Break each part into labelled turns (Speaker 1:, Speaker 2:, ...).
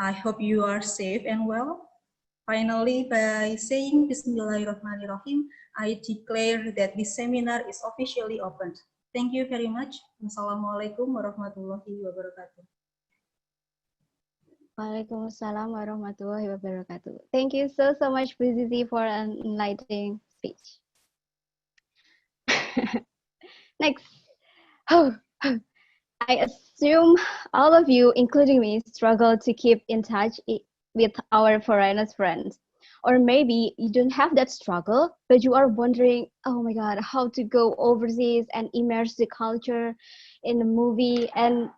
Speaker 1: I hope you are safe and well. Finally, by saying Bismillahirrahmanirrahim, I declare that this seminar is officially opened. Thank you very much. Wassalamualaikum warahmatullahi wabarakatuh.
Speaker 2: Waalaikumsalam warahmatullahi wabarakatuh. Thank you so much, Bu Zizi, for an enlightening speech. Next. I assume all of you, including me, struggle to keep in touch with our foreigners friends. Or maybe you don't have that struggle, but you are wondering, oh my God, how to go overseas and immerse the culture in a movie and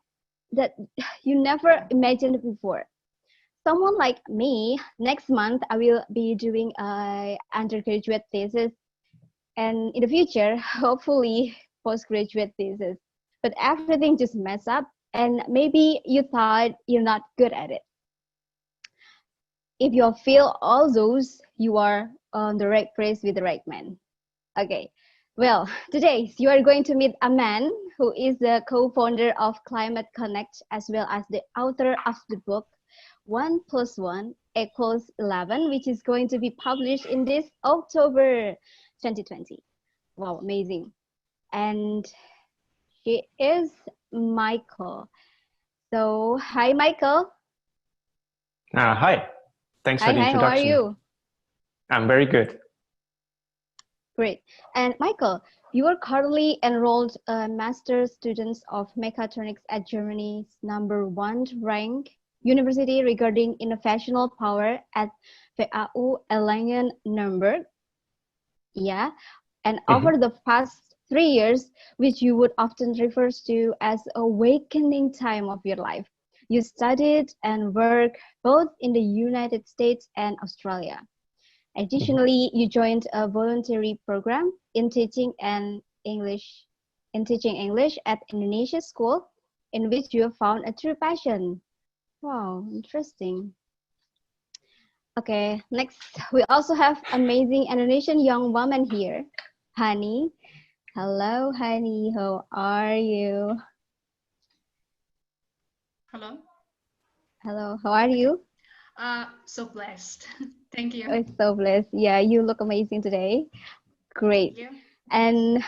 Speaker 2: that you never imagined before. Someone like me, next month I will be doing an undergraduate thesis, and in the future, hopefully postgraduate thesis. But everything just messed up, and maybe you thought you're not good at it. If you feel all those, you are on the right place with the right man. Okay, well, today you are going to meet a man who is the co-founder of Climate Connect, as well as the author of the book 1 + 1 = 11, which is going to be published in this October 2020. Wow, amazing. And he is Michael. So, hi, Michael.
Speaker 3: Hi. Thanks for the introduction.
Speaker 2: How are you?
Speaker 3: I'm very good.
Speaker 2: Great. And Michael, you are currently enrolled master students of mechatronics at Germany's #1 ranked university regarding innovational power at WHU Erlangen-Nuremberg. Yeah. And over the past 3 years, which you would often refer to as awakening time of your life, you studied and worked both in the United States and Australia. Additionally, you joined a voluntary program in teaching English at Indonesia School, in which you have found a true passion. Wow, interesting. Okay, next, we also have amazing Indonesian young woman here, Hani. Hello, Hani, how are you?
Speaker 4: Hello.
Speaker 2: Hello, how are you?
Speaker 4: So blessed. Thank you.
Speaker 2: Oh, so blessed. Yeah, you look amazing today. Great.
Speaker 4: Thank you.
Speaker 2: And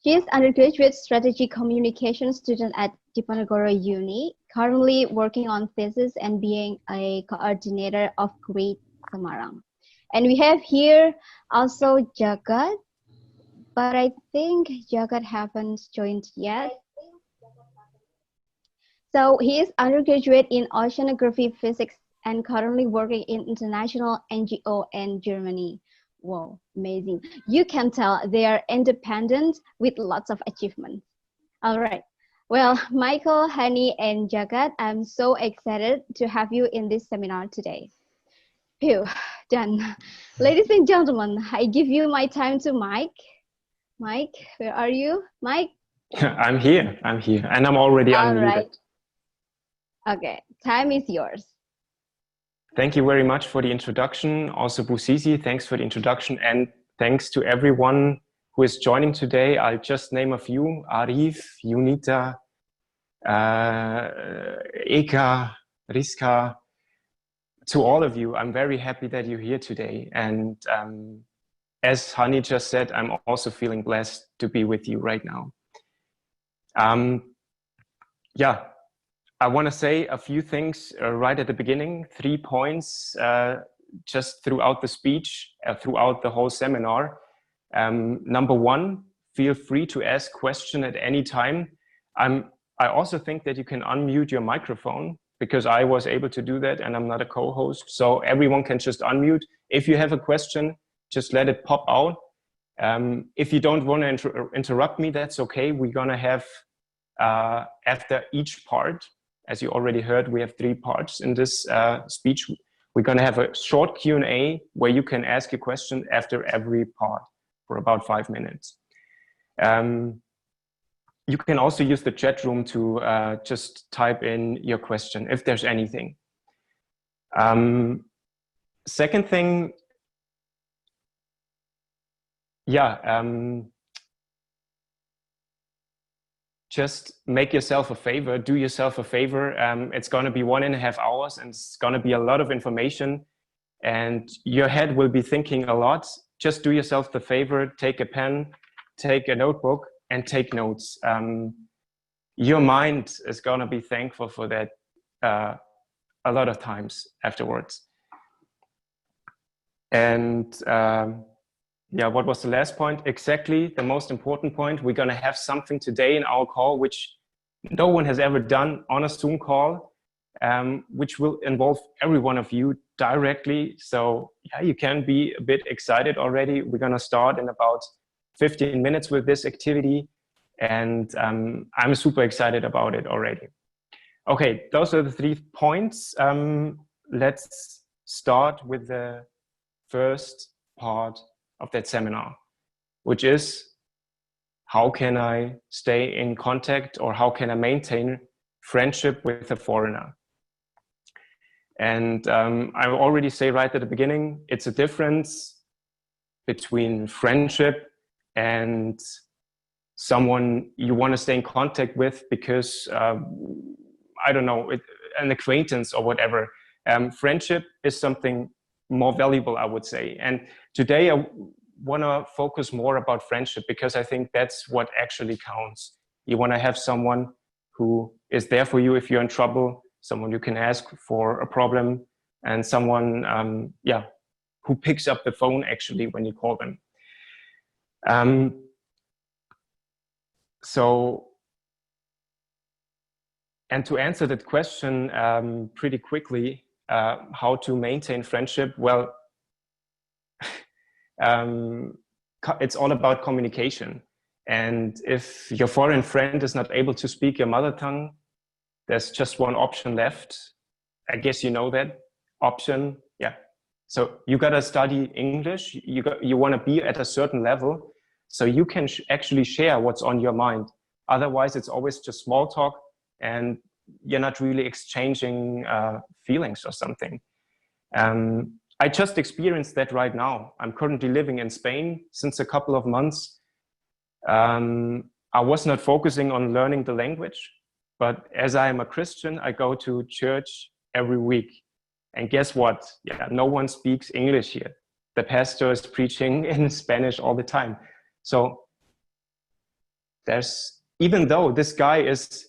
Speaker 2: she is undergraduate strategy communication student at Diponegoro Uni, currently working on thesis and being a coordinator of Great Semarang. And we have here also Jagat, but I think Jagat haven't joined yet. So he is undergraduate in oceanography physics and currently working in international NGO in Germany. Wow, amazing. You can tell they are independent with lots of achievements. All right. Well, Michael, Hani, and Jagat, I'm so excited to have you in this seminar today. Phew, done. Ladies and gentlemen, I give you my time to Mike. Mike, where are you? Mike?
Speaker 3: I'm here, and I'm already unmuted.
Speaker 2: Right. Okay, time is yours.
Speaker 3: Thank you very much for the introduction. Also, Bu Zizi, thanks for the introduction, and thanks to everyone who is joining today. I'll just name a few: Arif, Yunita, Eka, Riska. To all of you, I'm very happy that you're here today. And as Hani just said, I'm also feeling blessed to be with you right now. Yeah, I want to say a few things right at the beginning, 3 points just throughout the speech, throughout the whole seminar. Number one, feel free to ask questions at any time. I also think that you can unmute your microphone, because I was able to do that and I'm not a co-host. So everyone can just unmute. If you have a question, just let it pop out. If you don't want to interrupt me, that's okay. We're gonna have, after each part, as you already heard, we have 3 parts in this speech. We're gonna have a short Q&A where you can ask a question after every part for about 5 minutes. You can also use the chat room to just type in your question if there's anything. Second thing, just make yourself a favor, do yourself a favor. It's going to be 1.5 hours and it's going to be a lot of information and your head will be thinking a lot. Just do yourself the favor, take a pen, take a notebook and take notes. Your mind is going to be thankful for that a lot of times afterwards. And yeah, what was the last point? Exactly, the most important point. We're going to have something today in our call, which no one has ever done on a Zoom call, which will involve every one of you directly. So yeah, you can be a bit excited already. We're going to start in about 15 minutes with this activity. And I'm super excited about it already. Okay, those are the 3 points. Let's start with the first part of that seminar, which is how can I stay in contact or how can I maintain friendship with a foreigner? And I will already say right at the beginning, it's a difference between friendship and someone you want to stay in contact with because, I don't know, an acquaintance or whatever. Friendship is something more valuable, I would say. And today I want to focus more about friendship because I think that's what actually counts. You want to have someone who is there for you if you're in trouble, someone you can ask for a problem, and someone, yeah, who picks up the phone actually when you call them. And to answer that question pretty quickly, how to maintain friendship? Well, it's all about communication. And if your foreign friend is not able to speak your mother tongue, there's just one option left. I guess you know that option. Yeah. So you got to study English. You want to be at a certain level so you can actually share what's on your mind. Otherwise, it's always just small talk and you're not really exchanging feelings or something. I just experienced that right now. I'm currently living in Spain since a couple of months. I was not focusing on learning the language, but as I am a Christian, I go to church every week. And guess what? Yeah, no one speaks English here. The pastor is preaching in Spanish all the time. So even though this guy is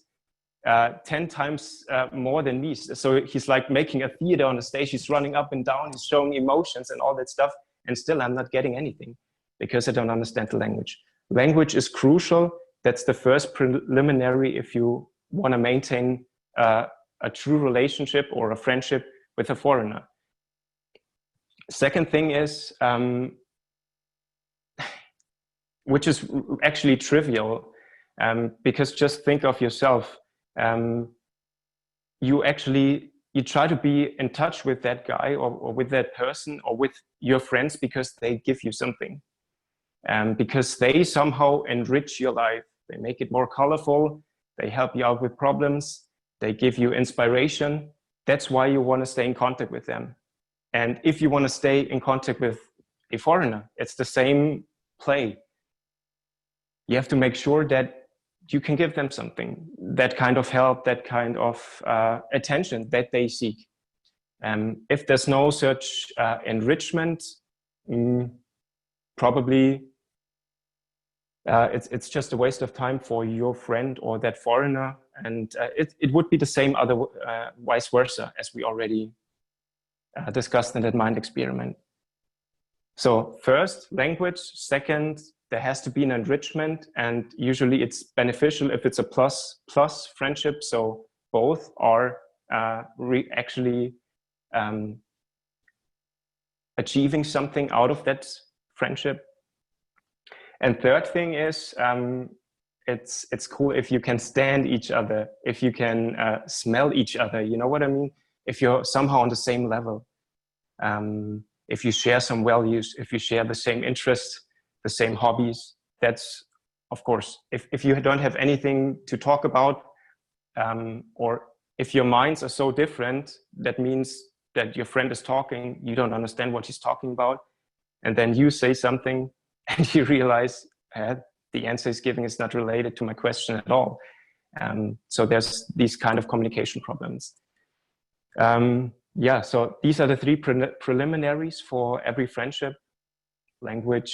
Speaker 3: 10 times more than me. So he's like making a theater on the stage. He's running up and down. He's showing emotions and all that stuff. And still I'm not getting anything because I don't understand the language. Language is crucial. That's the first preliminary if you want to maintain a true relationship or a friendship with a foreigner. Second thing is, which is actually trivial, because just think of yourself. You try to be in touch with that guy or with that person or with your friends because they give you something, because they somehow enrich your life. They make it more colorful. They help you out with problems. They give you inspiration. That's why you want to stay in contact with them. And if you want to stay in contact with a foreigner, it's the same play. You have to make sure that you can give them something, that kind of help, that kind of attention that they seek. If there's no such enrichment, probably it's just a waste of time for your friend or that foreigner. And it would be the same vice versa, as we already discussed in that mind experiment. So first, language. Second, there has to be an enrichment, and usually it's beneficial if it's a plus friendship. So both are actually achieving something out of that friendship. And third thing is, it's cool if you can stand each other, if you can smell each other. You know what I mean? If you're somehow on the same level, if you share some values, if you share the same interests, the same hobbies. That's, of course, if you don't have anything to talk about, or if your minds are so different, that means that your friend is talking, you don't understand what he's talking about, and then you say something and you realize the answer he's giving is not related to my question at all. So there's these kind of communication problems. Yeah, so these are the three preliminaries for every friendship: language,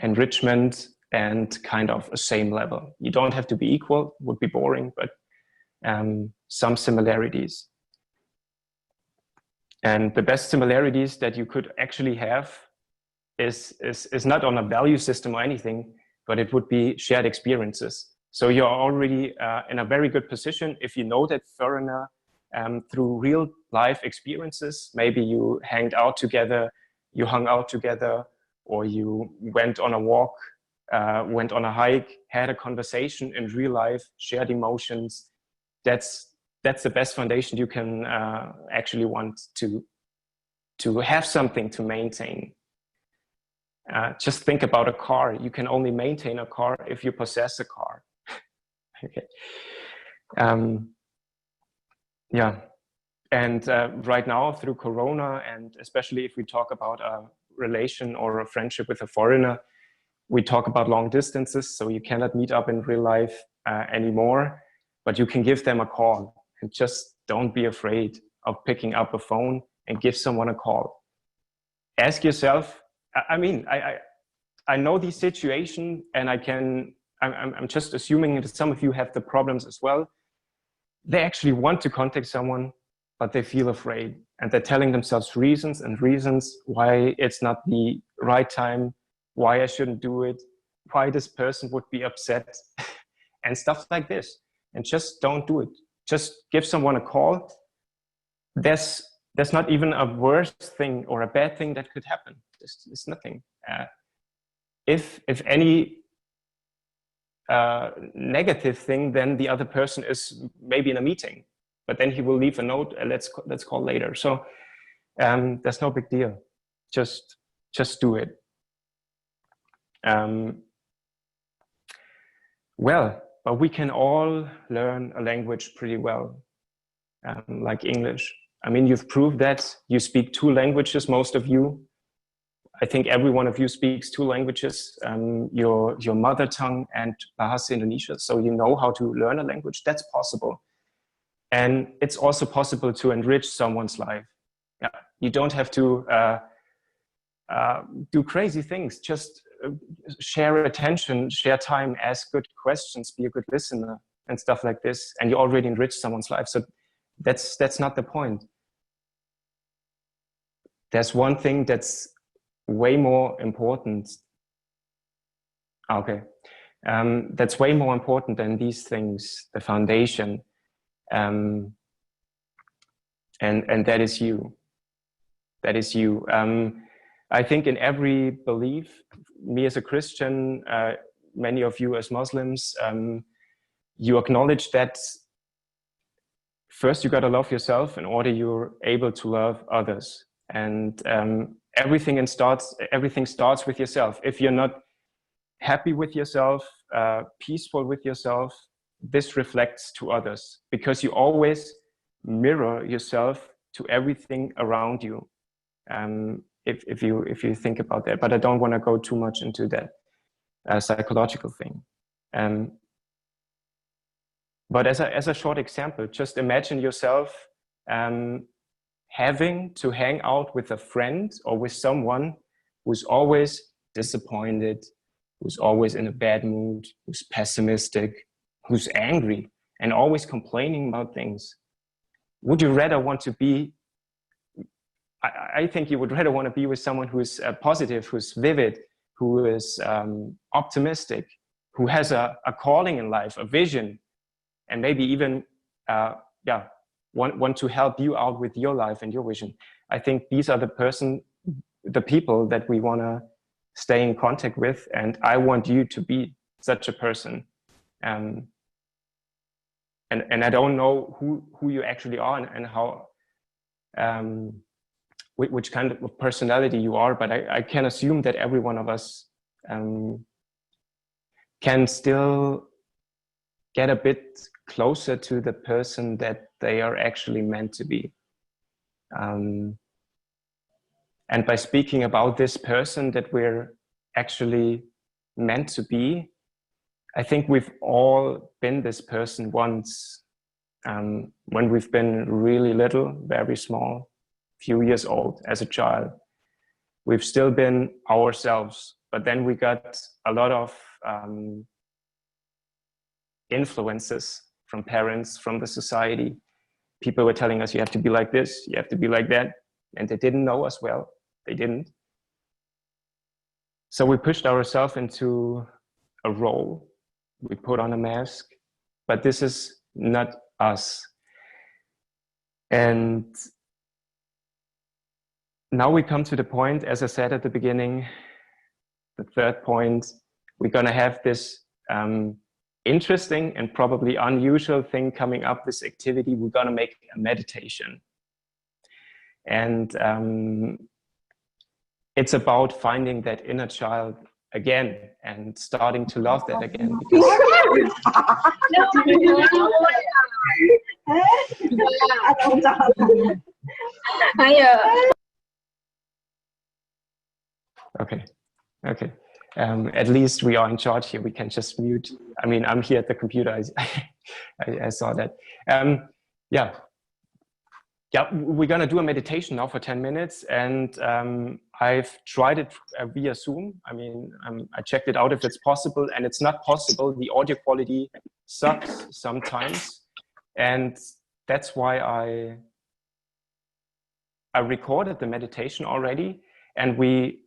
Speaker 3: enrichment, and kind of a same level. You don't have to be equal, would be boring, but some similarities. And the best similarities that you could actually have is not on a value system or anything, but it would be shared experiences. So you're already in a very good position if you know that foreigner through real life experiences. Maybe you hanged out together, you hung out together, or you went on a walk, went on a hike, had a conversation in real life, shared emotions. That's the best foundation you can actually want to have something to maintain. Just think about a car. You can only maintain a car if you possess a car. Okay. Yeah. And right now, through Corona, and especially if we talk about a relation or a friendship with a foreigner, we talk about long distances. So you cannot meet up in real life anymore, but you can give them a call. And just don't be afraid of picking up a phone and give someone a call. Ask yourself, I mean, I know the situation, and I'm just assuming that some of you have the problems as well. They actually want to contact someone, but they feel afraid, and they're telling themselves reasons and reasons why it's not the right time, why I shouldn't do it, why this person would be upset, and stuff like this. And just don't do it. Just give someone a call. There's not even a worse thing or a bad thing that could happen. There's nothing. If any negative thing, then the other person is maybe in a meeting, but then he will leave a note. Let's call later. So there's no big deal. Just do it. Well, but we can all learn a language pretty well, like English. I mean, you've proved that. You speak 2 languages, most of you. I think every one of you speaks 2 languages, your mother tongue and Bahasa Indonesia. So you know how to learn a language. That's possible. And it's also possible to enrich someone's life. Yeah, you don't have to do crazy things. Just share attention, share time, ask good questions, be a good listener, and stuff like this. And you already enrich someone's life. So that's not the point. There's one thing that's way more important. Okay. That's way more important than these things, the foundation. And that is you. That is you. I think in every belief, me as a Christian, many of you as Muslims, you acknowledge that first you got to love yourself in order you're able to love others. And everything starts with yourself. If you're not happy with yourself, peaceful with yourself, this reflects to others, because you always mirror yourself to everything around you. If you think about that, but I don't want to go too much into that psychological thing. But as a short example, just imagine yourself having to hang out with a friend or with someone who's always disappointed, who's always in a bad mood, who's pessimistic, who's angry, and always complaining about things. Would you rather want to be, I think you would rather want to be with someone who's positive, who's vivid, who is optimistic, who has a calling in life, a vision, and maybe even want to help you out with your life and your vision. I think these are the people that we want to stay in contact with, and I want you to be such a person. And I don't know who you actually are and how, which kind of personality you are, but I can assume that every one of us can still get a bit closer to the person that they are actually meant to be. And by speaking about this person that we're actually meant to be. I think we've all been this person once, when we've been really little, very small, few years old as a child. We've still been ourselves, but then we got a lot of influences from parents, from the society. People were telling us, you have to be like this, you have to be like that, and they didn't know us well. They didn't. So we pushed ourselves into a role. We put on a mask, but this is not us. And now we come to the point, as I said at the beginning, the third point, we're gonna have this interesting and probably unusual thing coming up, this activity. We're gonna make a meditation. And it's about finding that inner child again and starting to love that again. Okay. At least we are in charge here. We can just mute. I mean, I'm here at the computer. I saw that. Yeah, we're gonna do a meditation now for 10 minutes, and I've tried it via Zoom. I mean, I checked it out if it's possible, and it's not possible. The audio quality sucks sometimes, and that's why I recorded the meditation already, and we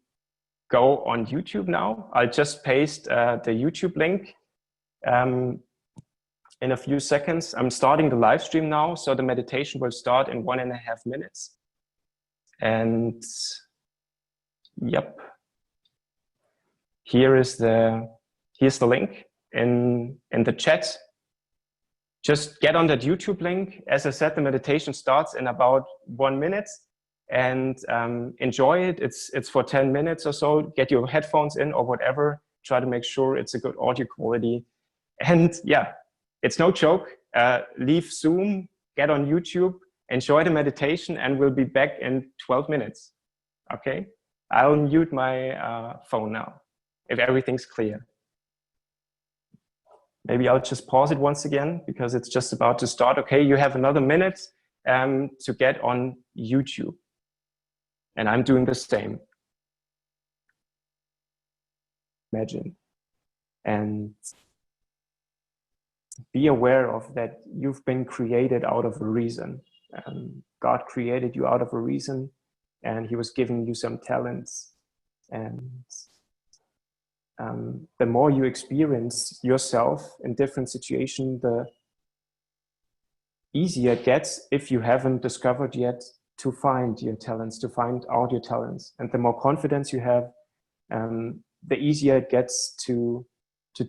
Speaker 3: go on YouTube now. I'll just paste the YouTube link in a few seconds. I'm starting the live stream now, so the meditation will start in 1.5 minutes. And yep, here's the link in the chat. Just get on that YouTube link. As I said, the meditation starts in about 1 minute, and enjoy it. It's for 10 minutes or so. Get your headphones in or whatever. Try to make sure it's a good audio quality. And yeah, it's no joke. Leave Zoom, get on YouTube, enjoy the meditation, and we'll be back in 12 minutes. Okay? I'll mute my phone now, if everything's clear. Maybe I'll just pause it once again, because it's just about to start. Okay, you have another minute to get on YouTube. And I'm doing the same. Imagine. And be aware of that you've been created out of a reason. God created you out of a reason, and he was giving you some talents. And the more you experience yourself in different situations, the easier it gets, if you haven't discovered yet, to find your talents, to find out your talents. And the more confidence you have, the easier it gets to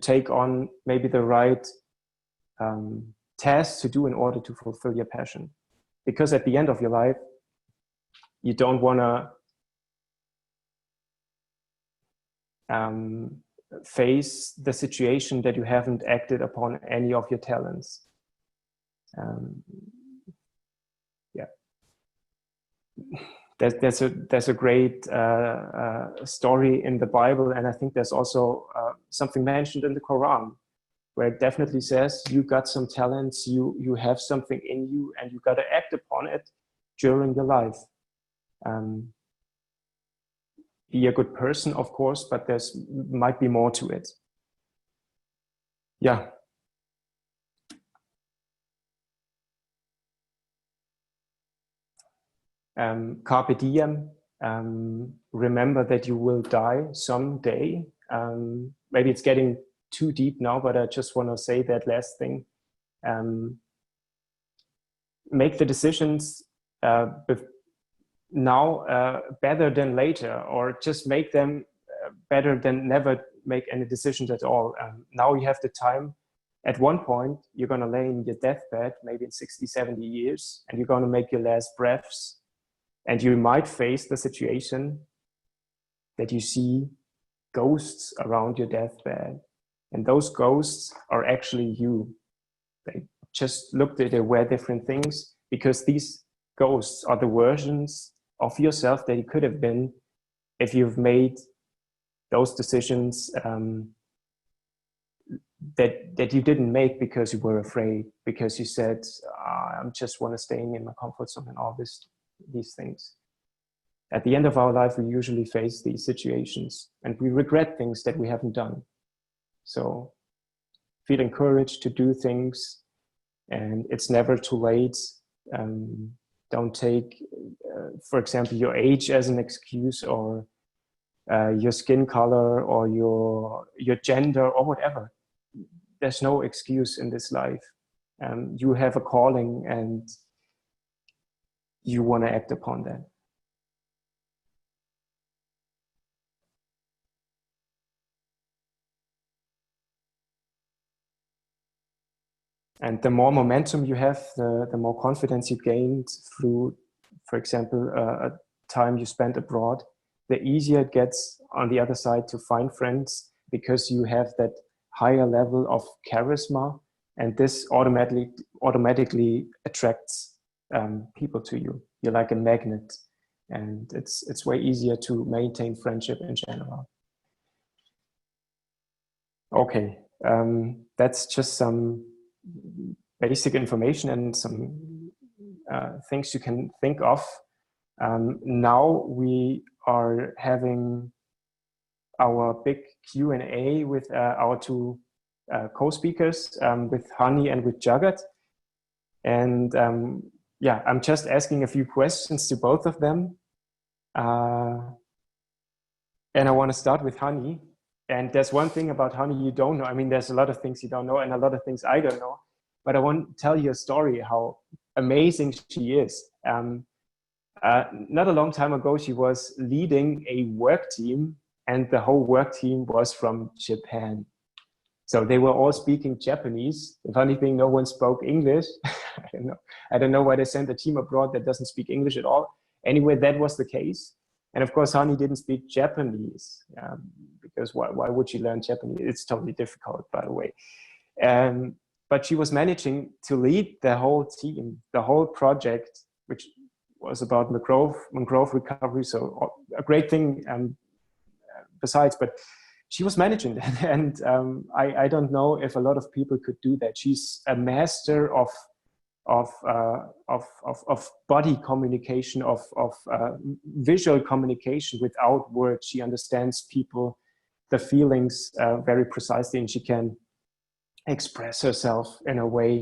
Speaker 3: take on maybe the right tasks to do in order to fulfill your passion. Because at the end of your life, you don't want to face the situation that you haven't acted upon any of your talents. Yeah, there's a great story in the Bible, and I think there's also something mentioned in the Quran, where it definitely says you got some talents, you have something in you, and you got to act upon it during your life. Be a good person, of course, but there's might be more to it. Yeah. Carpe diem. Remember that you will die someday. Maybe it's getting too deep now, but I just want to say that last thing. Make the decisions now better than later, or just make them better than never make any decisions at all. Now you have the time. At one point, you're going to lay in your deathbed, maybe in 60, 70 years, and you're going to make your last breaths. And you might face the situation that you see ghosts around your deathbed. And those ghosts are actually you. They just looked at, they were different things, because these ghosts are the versions of yourself that you could have been if you've made those decisions that you didn't make because you were afraid, because you said, I just want to stay in my comfort zone and all these things. At the end of our life, we usually face these situations and we regret things that we haven't done. So feel encouraged to do things, and it's never too late. Don't take, for example, your age as an excuse, or your skin color, or your gender, or whatever. There's no excuse in this life. You have a calling and you want to act upon that. And the more momentum you have, the more confidence you gained through, for example, a time you spent abroad, the easier it gets on the other side to find friends, because you have that higher level of charisma, and this automatically attracts people to you. You're like a magnet, and it's way easier to maintain friendship in general. Okay, that's just some basic information and some things you can think of. Now we are having our big Q&A with our two co-speakers, with Hani and with Jagat. And yeah, I'm just asking a few questions to both of them. And I want to start with Hani. And there's one thing about Hani you don't know. I mean, there's a lot of things you don't know and a lot of things I don't know. But I want to tell you a story, how amazing she is. Not a long time ago, she was leading a work team, and the whole work team was from Japan. So they were all speaking Japanese. The funny thing, no one spoke English. I don't know why they sent a team abroad that doesn't speak English at all. Anyway, that was the case. And of course, Hani didn't speak Japanese, because why would she learn Japanese? It's totally difficult, by the way. But she was managing to lead the whole team, the whole project, which was about mangrove recovery. So a great thing besides, but she was managing that. And I don't know if a lot of people could do that. She's a master of body communication, of visual communication without words. She understands people, the feelings very precisely, and she can express herself in a way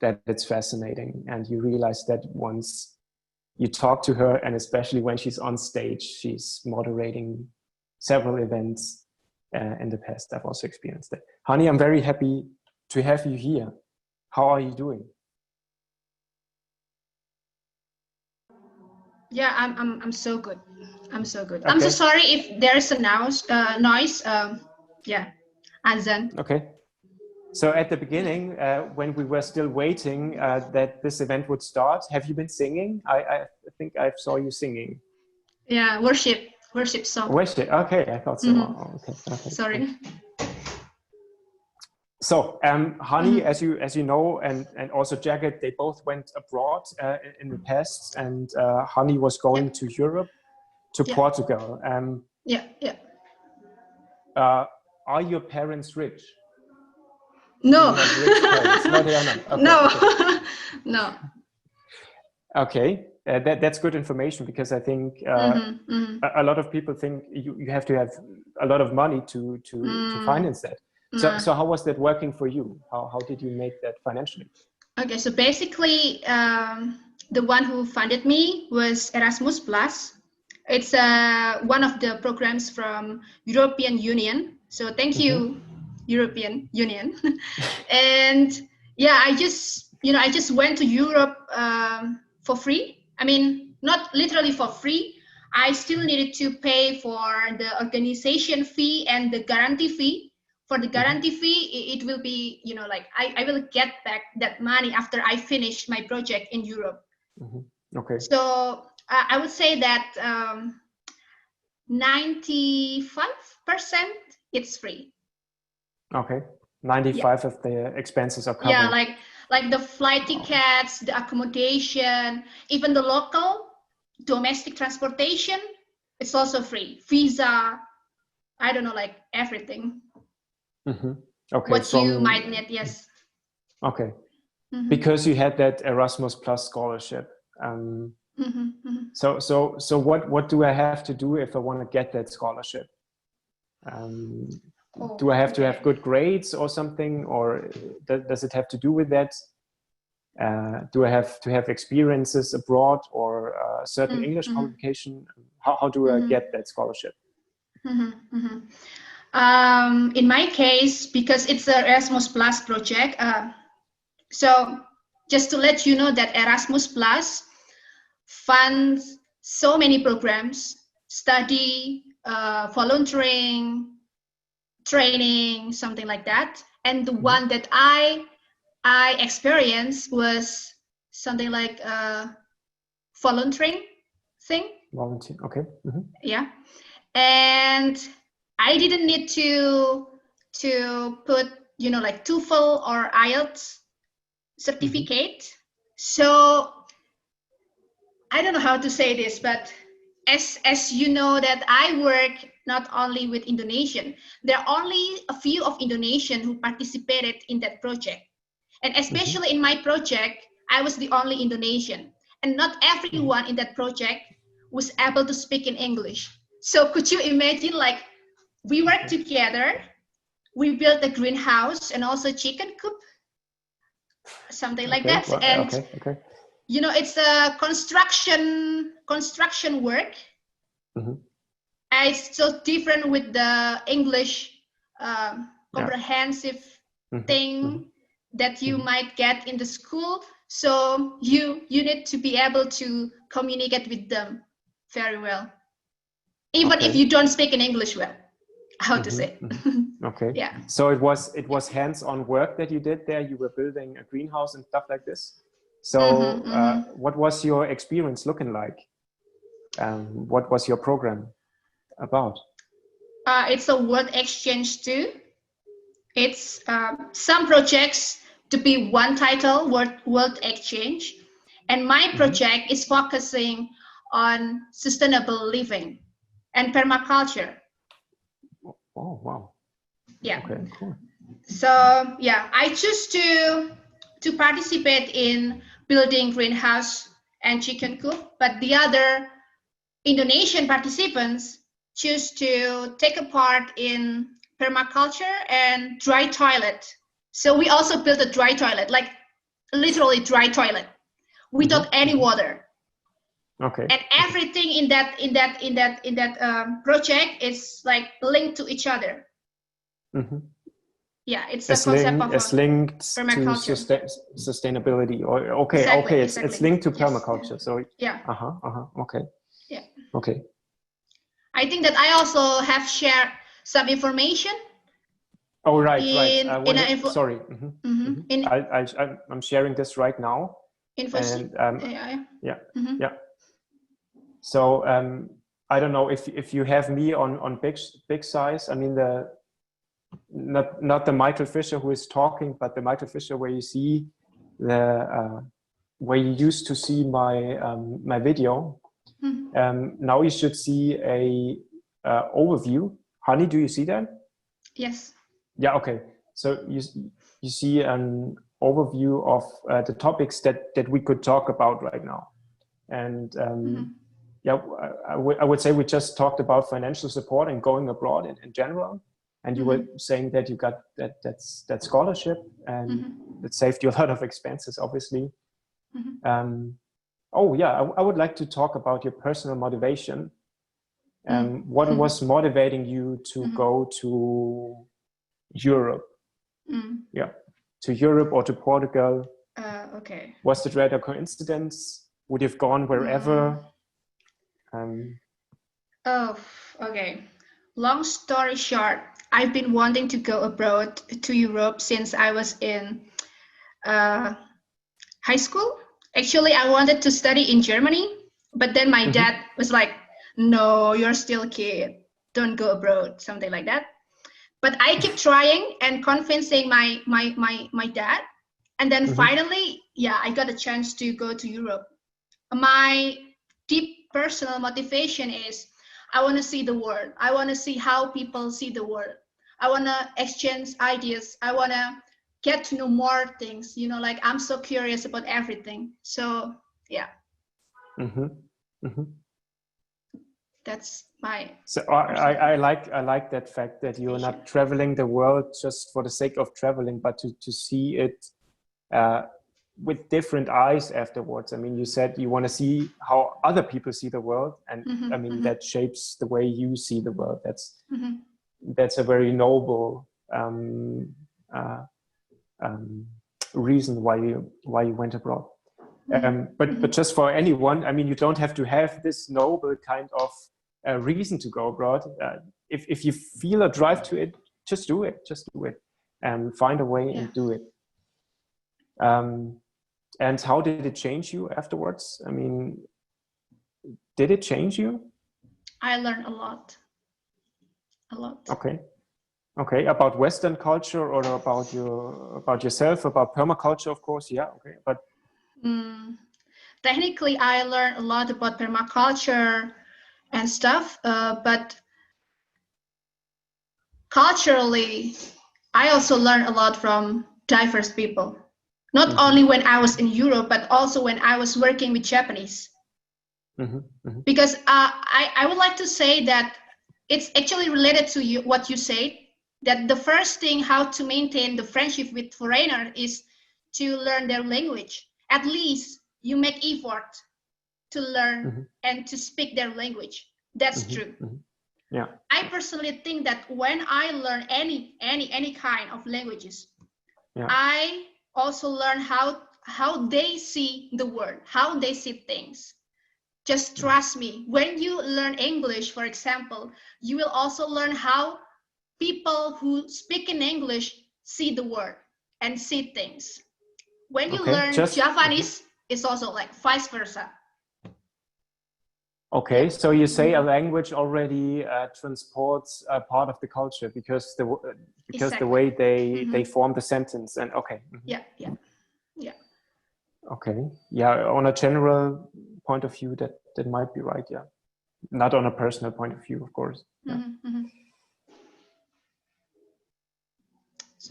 Speaker 3: that it's fascinating. And you realize that once you talk to her, and especially when she's on stage. She's moderating several events in the past. I've also experienced that. Hani, I'm very happy to have you here. How are you doing?
Speaker 4: Yeah, I'm so good. I'm so good.
Speaker 3: Okay.
Speaker 4: I'm so sorry if there's a noise. Yeah, Azan.
Speaker 3: Okay. So at the beginning, when we were still waiting that this event would start, have you been singing? I think I saw you singing.
Speaker 4: Yeah, worship song.
Speaker 3: Worship. Okay, I thought so. Oh, okay.
Speaker 4: Sorry.
Speaker 3: So Hani, as you know, and also Jagat, they both went abroad in the past, and Hani was going to Europe, to Portugal. Are your parents rich?
Speaker 4: No.
Speaker 3: Rich parents? No, they are not. Okay,
Speaker 4: no.
Speaker 3: Okay.
Speaker 4: No.
Speaker 3: Okay, that's good information, because I think a lot of people think you have to have a lot of money to finance that. So how was that working for you? How did you make that financially?
Speaker 4: Okay, so basically, the one who funded me was Erasmus Plus. It's one of the programs from European Union. So thank you, European Union. And yeah, I just went to Europe for free. I mean, not literally for free. I still needed to pay for the organization fee and the guarantee fee. For the guarantee fee, it will be, like I will get back that money after I finish my project in Europe.
Speaker 3: Okay.
Speaker 4: So I would say that 95% it's free.
Speaker 3: Okay. 95 of the expenses are covered.
Speaker 4: Yeah, like the flight tickets, the accommodation, even the local domestic transportation, it's also free. Visa, I don't know, like everything.
Speaker 3: Okay.
Speaker 4: What you might need, yes.
Speaker 3: Okay. Because you had that Erasmus Plus scholarship. So what do I have to do if I want to get that scholarship? Do I have to have good grades or something, or does it have to do with that? Do I have to have experiences abroad or certain English qualification? How do I get that scholarship?
Speaker 4: In my case, because it's an Erasmus Plus project, so just to let you know that Erasmus Plus funds so many programs, study, volunteering, training, something like that. And the one that I experienced was something like a volunteering thing.
Speaker 3: Volunteer, okay.
Speaker 4: Yeah. And I didn't need to put, you know, like TOEFL or IELTS certificate. So I don't know how to say this, but as you know that I work not only with Indonesian, there are only a few of Indonesian who participated in that project. And especially in my project, I was the only Indonesian. And not everyone in that project was able to speak in English. So could you imagine, like, we worked together, we built a greenhouse and also chicken coop, something like that.
Speaker 3: Well,
Speaker 4: and
Speaker 3: you
Speaker 4: know, it's a construction work. It's so different with the English comprehensive thing that you might get in the school. So you need to be able to communicate with them very well, even if you don't speak in English well. How to say?
Speaker 3: Okay.
Speaker 4: Yeah.
Speaker 3: So it was hands-on work that you did there. You were building a greenhouse and stuff like this. So what was your experience looking like? What was your program about?
Speaker 4: It's a world exchange too. It's some projects to be one title, world exchange, and my project is focusing on sustainable living and permaculture.
Speaker 3: Oh wow!
Speaker 4: Yeah.
Speaker 3: Okay. Cool.
Speaker 4: So yeah, I choose to participate in building greenhouse and chicken coop, but the other Indonesian participants choose to take a part in permaculture and dry toilet. So we also built a dry toilet, like literally dry toilet, without any water.
Speaker 3: Okay.
Speaker 4: And everything in that project is like linked to each other. Yeah, it's a concept of
Speaker 3: linked
Speaker 4: permaculture.
Speaker 3: to sustainability. Or okay,
Speaker 4: Exactly,
Speaker 3: it's linked to
Speaker 4: Yes.
Speaker 3: permaculture. So
Speaker 4: yeah.
Speaker 3: Okay.
Speaker 4: Yeah.
Speaker 3: Okay.
Speaker 4: I think that I also have shared some information.
Speaker 3: Oh right. Sorry. I'm sharing this right now. Yeah. So I don't know if you have me on big size. I mean not the Michael Fisher who is talking, but the Michael Fisher where you see where you used to see my video. Now you should see a overview. Honey, do you see that?
Speaker 4: Yes.
Speaker 3: Yeah. Okay. So you see an overview of the topics that we could talk about right now, and yeah, I would say we just talked about financial support and going abroad in general. And you were saying that you got that scholarship, and that saved you a lot of expenses, obviously. Oh yeah, I would like to talk about your personal motivation. What was motivating you to go to Europe? Yeah, to Europe or to Portugal.
Speaker 4: Okay.
Speaker 3: Was it rather coincidence? Would you have gone wherever?
Speaker 4: Oh, okay. Long story short, I've been wanting to go abroad to Europe since I was in high school. Actually, I wanted to study in Germany, but then my dad was like, no, you're still a kid. Don't go abroad, something like that. But I keep trying and convincing my dad. And then finally, yeah, I got a chance to go to Europe. My deep personal motivation is I want to see the world. I want to see how people see the world. I want to exchange ideas. I want to get to know more things, you know, like I'm so curious about everything. So yeah. That's my.
Speaker 3: So I like that fact that you're not traveling the world just for the sake of traveling, but to see it with different eyes afterwards. I mean, you said you want to see how other people see the world, and I mean that shapes the way you see the world. That's a very noble reason why you went abroad. But just for anyone, I mean, you don't have to have this noble kind of reason to go abroad. If you feel a drive to it, just do it. Just do it, and find a way and do it. And how did it change you afterwards? I mean, did it change you?
Speaker 4: I learned a lot. A lot.
Speaker 3: Okay. Okay, about Western culture or about yourself, about permaculture, of course. Yeah. Okay, but
Speaker 4: technically, I learned a lot about permaculture and stuff. But culturally, I also learned a lot from diverse people. Not only when I was in Europe, but also when I was working with Japanese. Because I would like to say that it's actually related to you, what you said, that the first thing how to maintain the friendship with foreigner is to learn their language. At least you make effort to learn and to speak their language. That's true.
Speaker 3: Yeah.
Speaker 4: I personally think that when I learn any kind of languages, I also learn how they see the world, how they see things. Just trust me. When you learn English, for example, you will also learn how people who speak in English see the world and see things. When you learn Japanese, it's also like vice versa.
Speaker 3: Okay, so you say a language already transports a part of the culture because the way they form the sentence, and
Speaker 4: Yeah.
Speaker 3: Okay, yeah. On a general point of view, that might be right. Yeah, not on a personal point of view, of course. Yeah.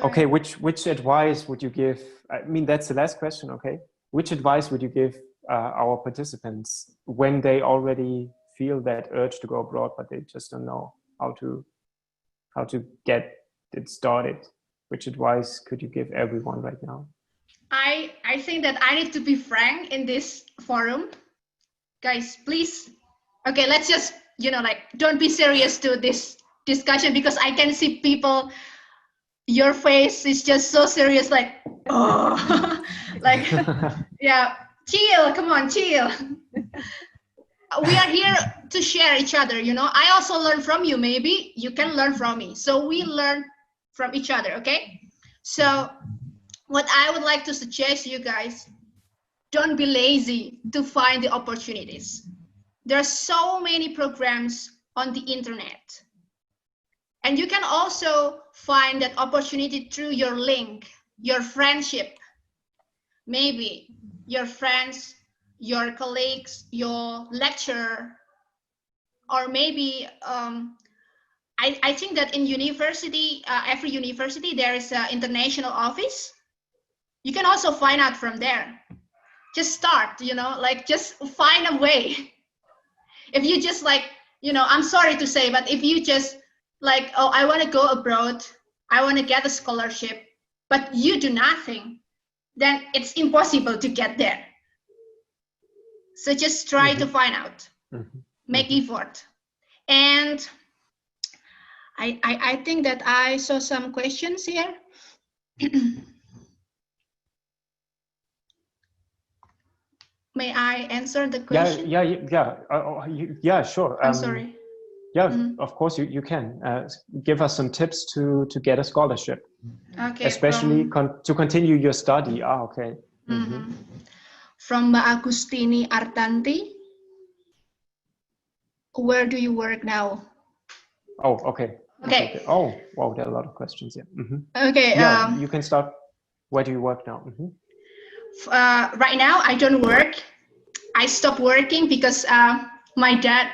Speaker 3: Okay, which advice would you give? I mean, that's the last question. Okay, which advice would you give our participants when they already feel that urge to go abroad, but they just don't know how to get it started? Which advice could you give everyone right now?
Speaker 4: I think that I need to be frank in this forum. Guys, please. Okay, let's just, don't be serious to this discussion, because I can see people, your face is just so serious, like, oh, like, yeah, chill, come on, chill. We are here to share each other, I also learn from you, maybe you can learn from me. So we learn from each other, okay? So what I would like to suggest you guys, don't be lazy to find the opportunities. There are so many programs on the internet. And you can also find that opportunity through your link, your friendship. Maybe your friends, your colleagues, your lecturer, or maybe I think that in university, every university, there is an international office. You can also find out from there. Just start, just find a way. If you just I'm sorry to say, but if you just oh, I want to go abroad, I want to get a scholarship, but you do nothing, then it's impossible to get there. So just try to find out, make effort. And I think that I saw some questions here. May I answer the question?
Speaker 3: Yeah, sure.
Speaker 4: I'm sorry.
Speaker 3: Yeah, of course you can. Give us some tips to get a scholarship.
Speaker 4: Okay.
Speaker 3: Especially to continue your study. Okay.
Speaker 4: From Mbak Agustini Artanti. Where do you work now?
Speaker 3: Oh, okay.
Speaker 4: Okay.
Speaker 3: Oh, wow, there are a lot of questions. Yeah.
Speaker 4: Okay.
Speaker 3: Yeah, you can start. Where do you work now?
Speaker 4: Right now, I don't work. I stopped working because my dad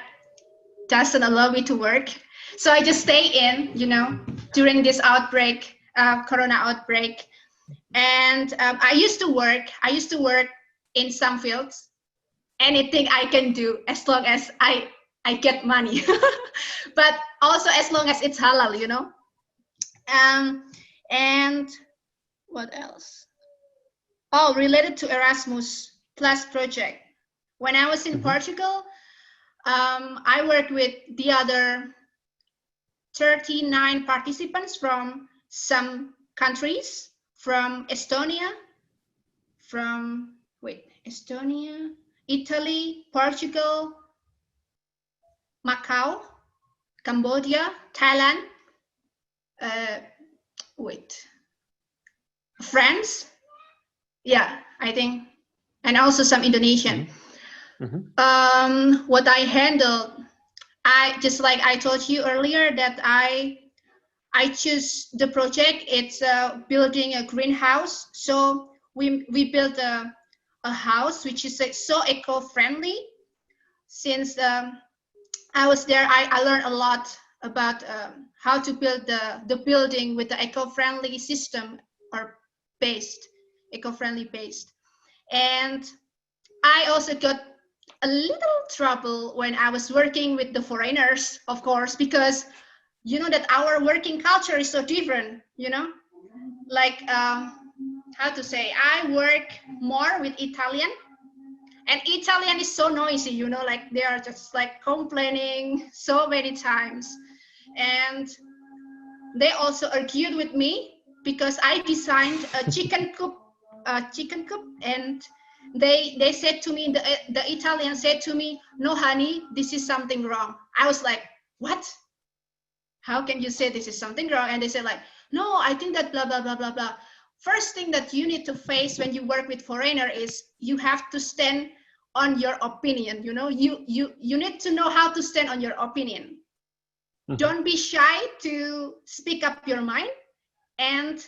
Speaker 4: doesn't allow me to work. So I just stay in, you know, during this outbreak, Corona outbreak. And I used to work in some fields, anything I can do as long as I get money, but also as long as it's halal, you know. And what else? Oh, related to Erasmus Plus project. When I was in Portugal, I worked with the other 39 participants from some countries, from Estonia, Estonia, Italy, Portugal, Macau, Cambodia, Thailand, France, yeah, I think, and also some Indonesian. What I handled, just like I told you earlier that I choose the project. It's building a greenhouse. So we built a house which is so eco-friendly. Since I was there, I learned a lot about how to build the building with the eco-friendly system or eco-friendly based. And I also got a little trouble when I was working with the foreigners, of course, because you know that our working culture is so different, you know, like how to say, I work more with Italian, and Italian is so noisy, you know, like they are just like complaining so many times. And they also argued with me because I designed a chicken coop, and they said to me, the Italian said to me, no honey, this is something wrong. I was like, what? How can you say this is something wrong? And they said like, no, I think that blah, blah, blah, blah, blah. First thing that you need to face when you work with foreigner is you have to stand on your opinion. You know, you need to know how to stand on your opinion. Don't be shy to speak up your mind, and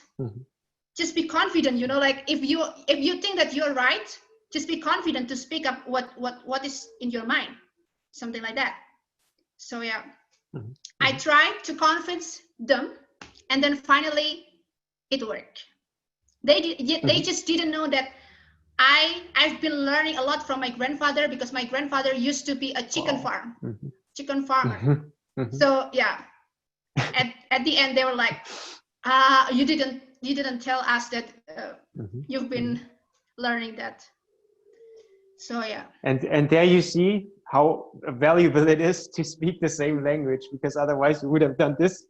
Speaker 4: just be confident, you know, like if you think that you're right, just be confident to speak up what is in your mind, something like that. So yeah. I tried to convince them, and then finally it worked. They just didn't know that I've been learning a lot from my grandfather, because my grandfather used to be a chicken farmer. So yeah, at the end they were like, you didn't tell us that you've been learning that. So yeah.
Speaker 3: And there you see how valuable it is to speak the same language, because otherwise you would have done this,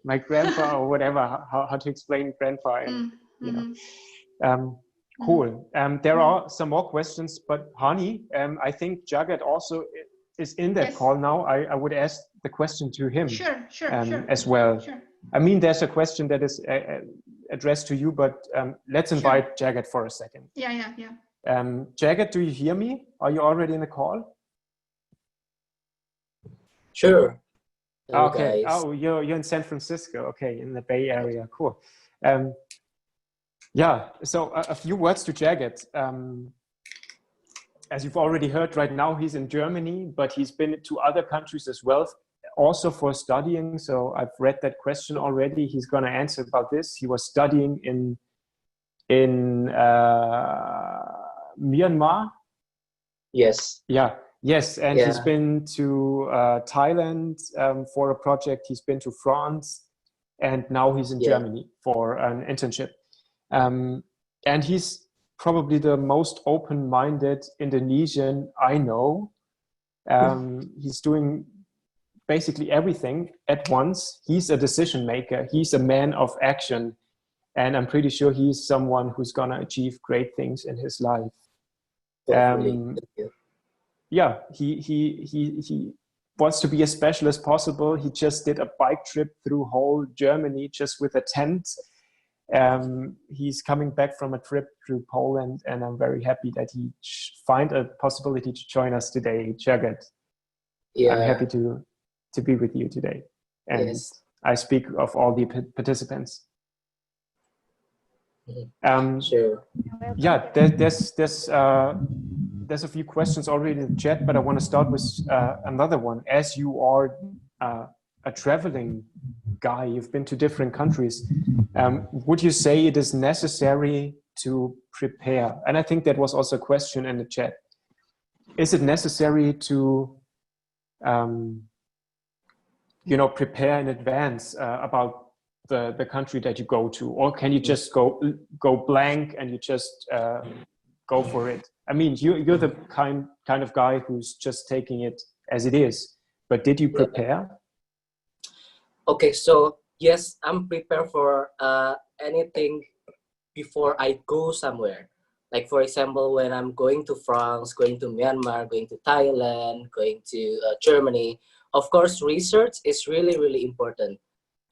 Speaker 3: my grandpa or whatever, how to explain grandpa, and you know. Cool. There are some more questions, but Hani, I think Jagat also is in that call now. I would ask the question to him as well.
Speaker 4: Sure.
Speaker 3: I mean, there's a question that is addressed to you, but let's invite Jagat for a second.
Speaker 4: Yeah.
Speaker 3: Jagat, do you hear me? Are you already in the call?
Speaker 5: Sure. Hello,
Speaker 3: okay.
Speaker 5: guys.
Speaker 3: Oh, you're in San Francisco. Okay, in the Bay Area. Cool. Yeah. So a few words to Jagat. As you've already heard, right now he's in Germany, but he's been to other countries as well, also for studying. So I've read that question already. He's going to answer about this. He was studying in Myanmar.
Speaker 5: Yes.
Speaker 3: Yeah. Yes, and he's been to Thailand for a project. He's been to France, and now he's in Germany for an internship. And he's probably the most open-minded Indonesian I know. He's doing basically everything at once. He's a decision maker. He's a man of action. And I'm pretty sure he's someone who's going to achieve great things in his life. Yeah, he wants to be as special as possible. He just did a bike trip through whole Germany just with a tent. He's coming back from a trip through Poland, and I'm very happy that he find a possibility to join us today, Jagat.
Speaker 5: Yeah.
Speaker 3: I'm happy to be with you today. And I speak of all the participants.
Speaker 5: Sure.
Speaker 3: Yeah, there's there's a few questions already in the chat, but I want to start with another one. As you are a traveling guy, you've been to different countries. Would you say it is necessary to prepare? And I think that was also a question in the chat. Is it necessary to, prepare in advance about the country that you go to, or can you just go blank and you just go for it? I mean, you're the kind of guy who's just taking it as it is. But did you prepare?
Speaker 5: Okay, so yes, I'm prepared for anything before I go somewhere. Like for example, when I'm going to France, going to Myanmar, going to Thailand, going to Germany, of course, research is really, really important.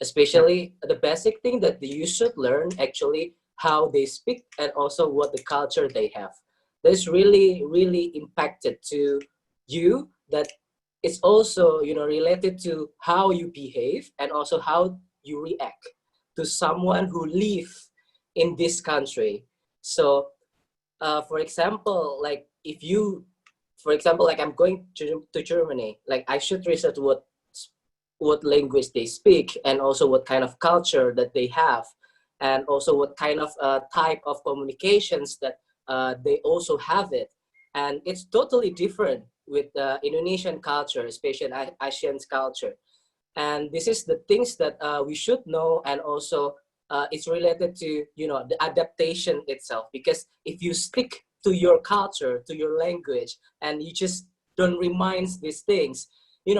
Speaker 5: Especially the basic thing that you should learn actually how they speak and also what the culture they have. That's really, really impacted to you, that it's also, related to how you behave and also how you react to someone who live in this country. So for example, like like I'm going to Germany, like I should research what language they speak and also what kind of culture that they have, and also what kind of type of communications that they also have it. And it's totally different with the Indonesian culture, especially Asian culture. And this is the things that we should know, and also it's related to the adaptation itself, because if you stick to your culture, to your language, and you just don't remind these things,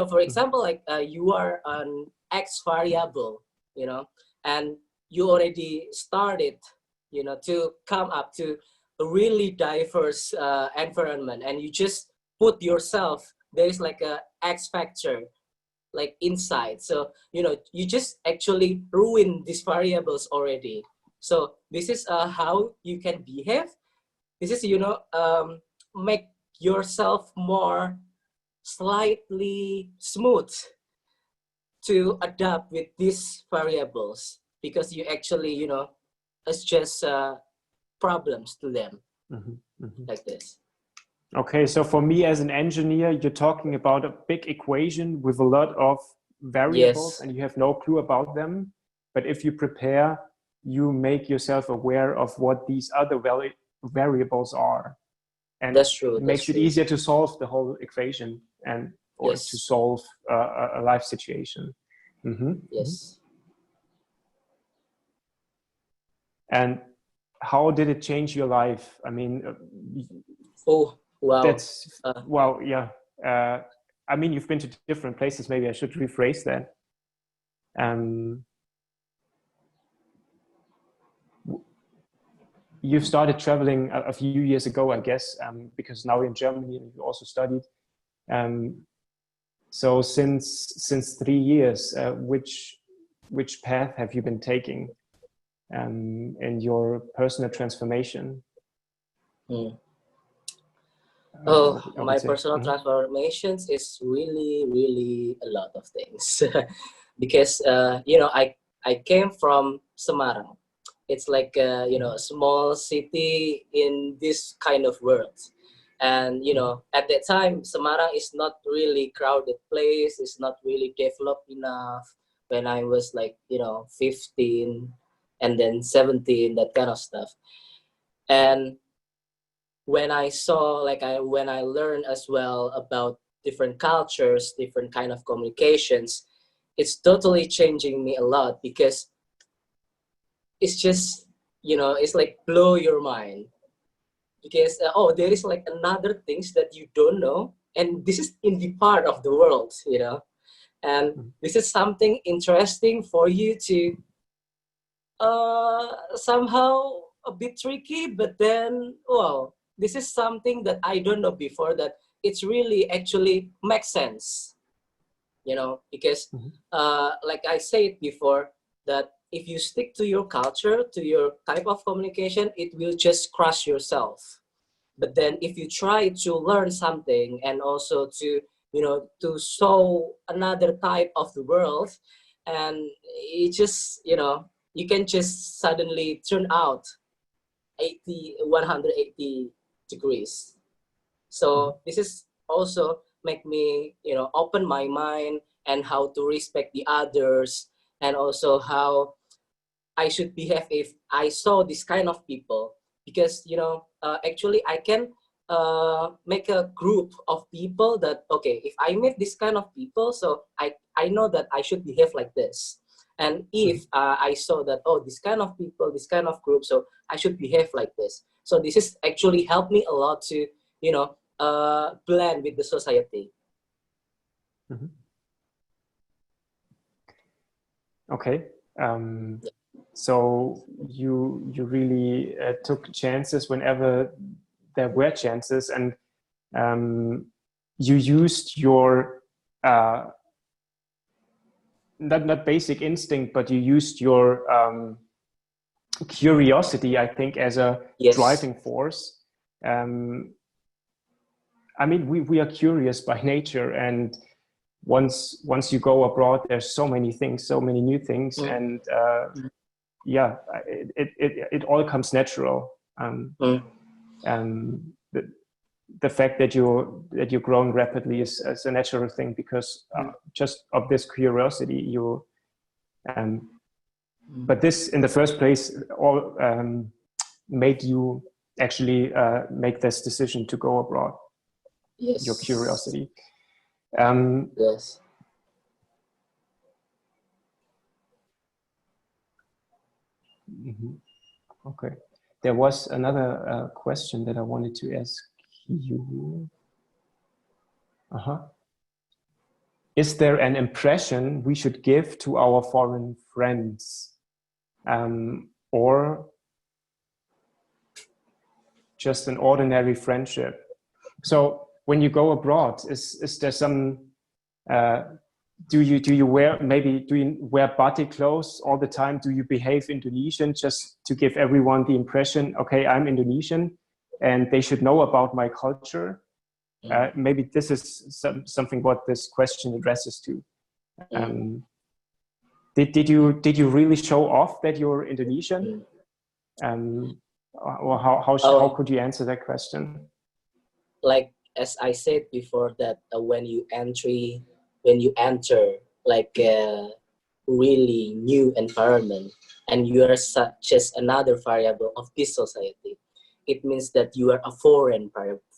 Speaker 5: for example, like you are an X variable, and you already started, to come up to a really diverse environment, and you just put yourself, there's like a X factor, like inside. So, you just actually ruin these variables already. So this is how you can behave. This is, make yourself more slightly smooth to adapt with these variables, because you actually, it's just problems to them, like this.
Speaker 3: Okay, so for me as an engineer, you're talking about a big equation with a lot of variables, and you have no clue about them. But if you prepare, you make yourself aware of what these other variables are. And
Speaker 5: that's true.
Speaker 3: It makes it easier to solve the whole equation or to solve a life situation.
Speaker 5: Yes.
Speaker 3: And how did it change your life? I mean,
Speaker 5: oh, wow.
Speaker 3: That's, well, yeah. I mean, you've been to different places. Maybe I should rephrase that. You've started traveling a few years ago, I guess, because now you're in Germany and you also studied. So since 3 years, which path have you been taking in your personal transformation?
Speaker 5: My personal transformations is really, really a lot of things. Because I came from Semarang. It's like a small city in this kind of world. And at that time, Semarang is not really crowded place. It's not really developed enough. When I was like 15 and then 17, that kind of stuff. And when I saw, when I learned as well about different cultures, different kind of communications, it's totally changing me a lot, because it's just, it's like blow your mind, because, there is like another things that you don't know. And this is in the part of the world, and this is something interesting for you to somehow a bit tricky, but then, well, this is something that I don't know before, that it's really actually makes sense, because like I said before, that if you stick to your culture, to your type of communication, it will just crush yourself. But then if you try to learn something and also to, to show another type of the world, and it just, you can just suddenly turn out 180 degrees. So this is also make me, open my mind and how to respect the others, and also how I should behave if I saw this kind of people. Because actually I can make a group of people that, okay, if I meet this kind of people, so I know that I should behave like this. And if I saw that, oh, this kind of people, this kind of group, so I should behave like this. So this is actually helped me a lot to blend with the society.
Speaker 3: Okay. So you really took chances whenever there were chances, and you used your not basic instinct, but you used your curiosity, I think, as a driving force. I mean, we are curious by nature, and once you go abroad, there's so many things, so many new things, and yeah, it all comes natural. The fact that you're growing rapidly is a natural thing, because just of this curiosity, you. But this, in the first place, all made you actually make this decision to go abroad.
Speaker 5: Yes.
Speaker 3: Your curiosity.
Speaker 5: Yes.
Speaker 3: Okay. There was another question that I wanted to ask you. Is there an impression we should give to our foreign friends, or just an ordinary friendship? So when you go abroad, is there some? Do you wear batik clothes all the time? Do you behave Indonesian just to give everyone the impression, okay, I'm Indonesian, and they should know about my culture? Maybe this is something what this question addresses to. Did you really show off that you're Indonesian? Or how could you answer that question?
Speaker 5: Like as I said before, that when you enter like a really new environment, and you are just another variable of this society, it means that you are a foreign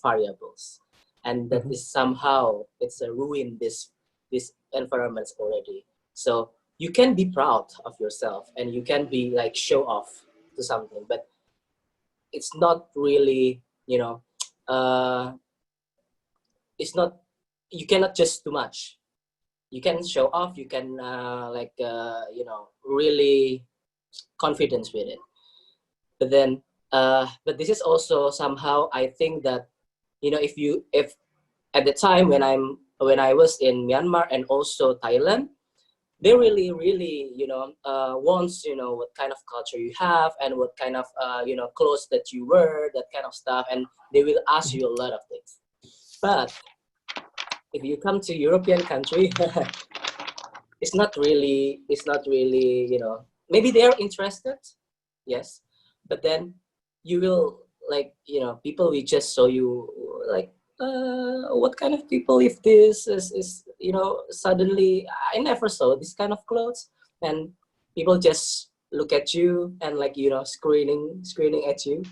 Speaker 5: variables, and that is somehow it's a ruin this environments already. So you can be proud of yourself, and you can be like show off to something, but it's not really, it's not, you cannot just too much. You can show off, you can really confidence with it, but then but this is also somehow, I think that if at the time when I was in Myanmar and also Thailand, they really wants what kind of culture you have, and what kind of clothes that you wear, that kind of stuff, and they will ask you a lot of things. But if you come to European country, it's not really, maybe they are interested, yes, but then you will people will just show you like, what kind of people, if this is suddenly I never saw this kind of clothes, and people just look at you and screening at you.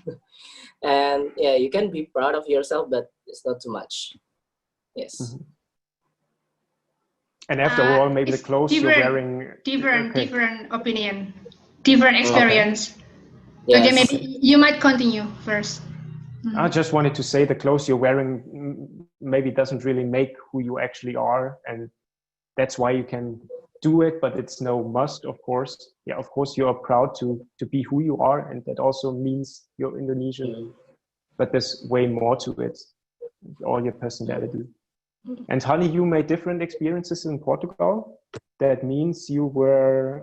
Speaker 5: And yeah, you can be proud of yourself, but it's not too much. Yes.
Speaker 3: And after all, maybe the clothes you're wearing...
Speaker 4: Different opinion, different experience.
Speaker 5: Okay. Yes.
Speaker 4: Okay, maybe you might continue first.
Speaker 3: I just wanted to say the clothes you're wearing maybe doesn't really make who you actually are, and that's why you can do it, but it's no must, of course. Yeah, of course you are proud to be who you are, and that also means you're Indonesian, but there's way more to it, all your personality. And Hani, you made different experiences in Portugal. That means you were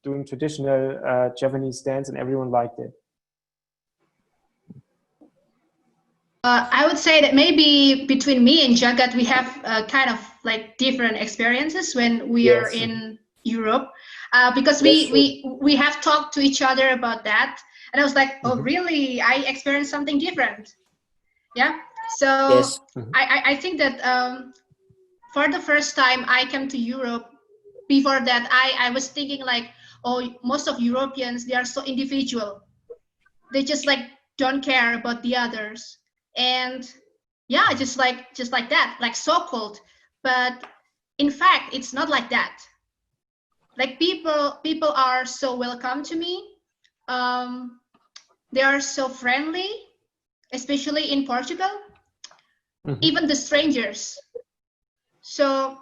Speaker 3: doing traditional Javanese dance and everyone liked it.
Speaker 4: I would say that maybe between me and Jagat, we have kind of like different experiences when we are in Europe, because we have talked to each other about that, and I was like, oh really? I experienced something different. Yeah. So
Speaker 5: Yes.
Speaker 4: I think that for the first time I came to Europe, before that I was thinking like, oh, most of Europeans, they are so individual. They just like don't care about the others. And yeah, just like that, like so cold. But in fact, it's not like that. Like people are so welcome to me. They are so friendly, especially in Portugal. Even the strangers. So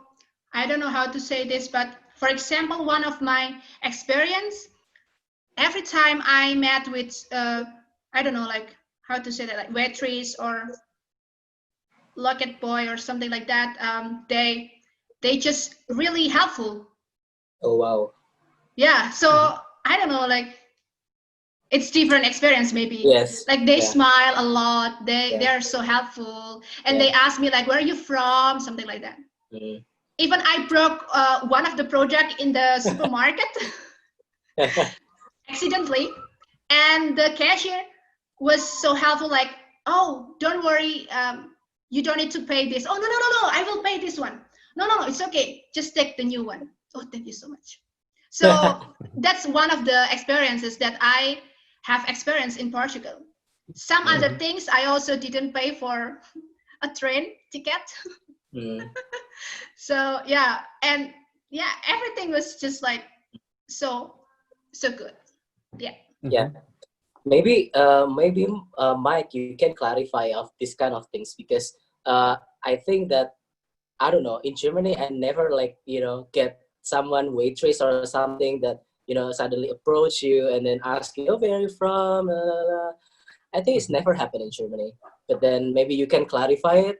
Speaker 4: I don't know how to say this, but for example, one of my experience, every time I met with, I don't know, like how to say that, like waitress or locket boy or something like that, they just really helpful.
Speaker 5: Oh wow.
Speaker 4: Yeah. So I don't know, like it's different experience maybe.
Speaker 5: Yes.
Speaker 4: Like they
Speaker 5: Yeah.
Speaker 4: smile a lot. They
Speaker 5: Yeah.
Speaker 4: are so helpful, and
Speaker 5: Yeah.
Speaker 4: they ask me like, where are you from, something like that. Even I broke one of the project in the supermarket accidentally, and the cashier was so helpful, like, oh, don't worry, you don't need to pay this. Oh, no, no, no, no, I will pay this one. No, no, no, it's okay, just take the new one. Oh, thank you so much. So that's one of the experiences that I have experienced in Portugal. Some other things I also didn't pay for a train ticket. So yeah, and yeah, everything was just like so good. Yeah.
Speaker 5: Yeah. Maybe Mike, you can clarify of this kind of things, because I think that, I don't know, in Germany I never like, get someone waitress or something that, suddenly approach you and then ask you, oh, where are you from? I think it's never happened in Germany, but then maybe you can clarify it.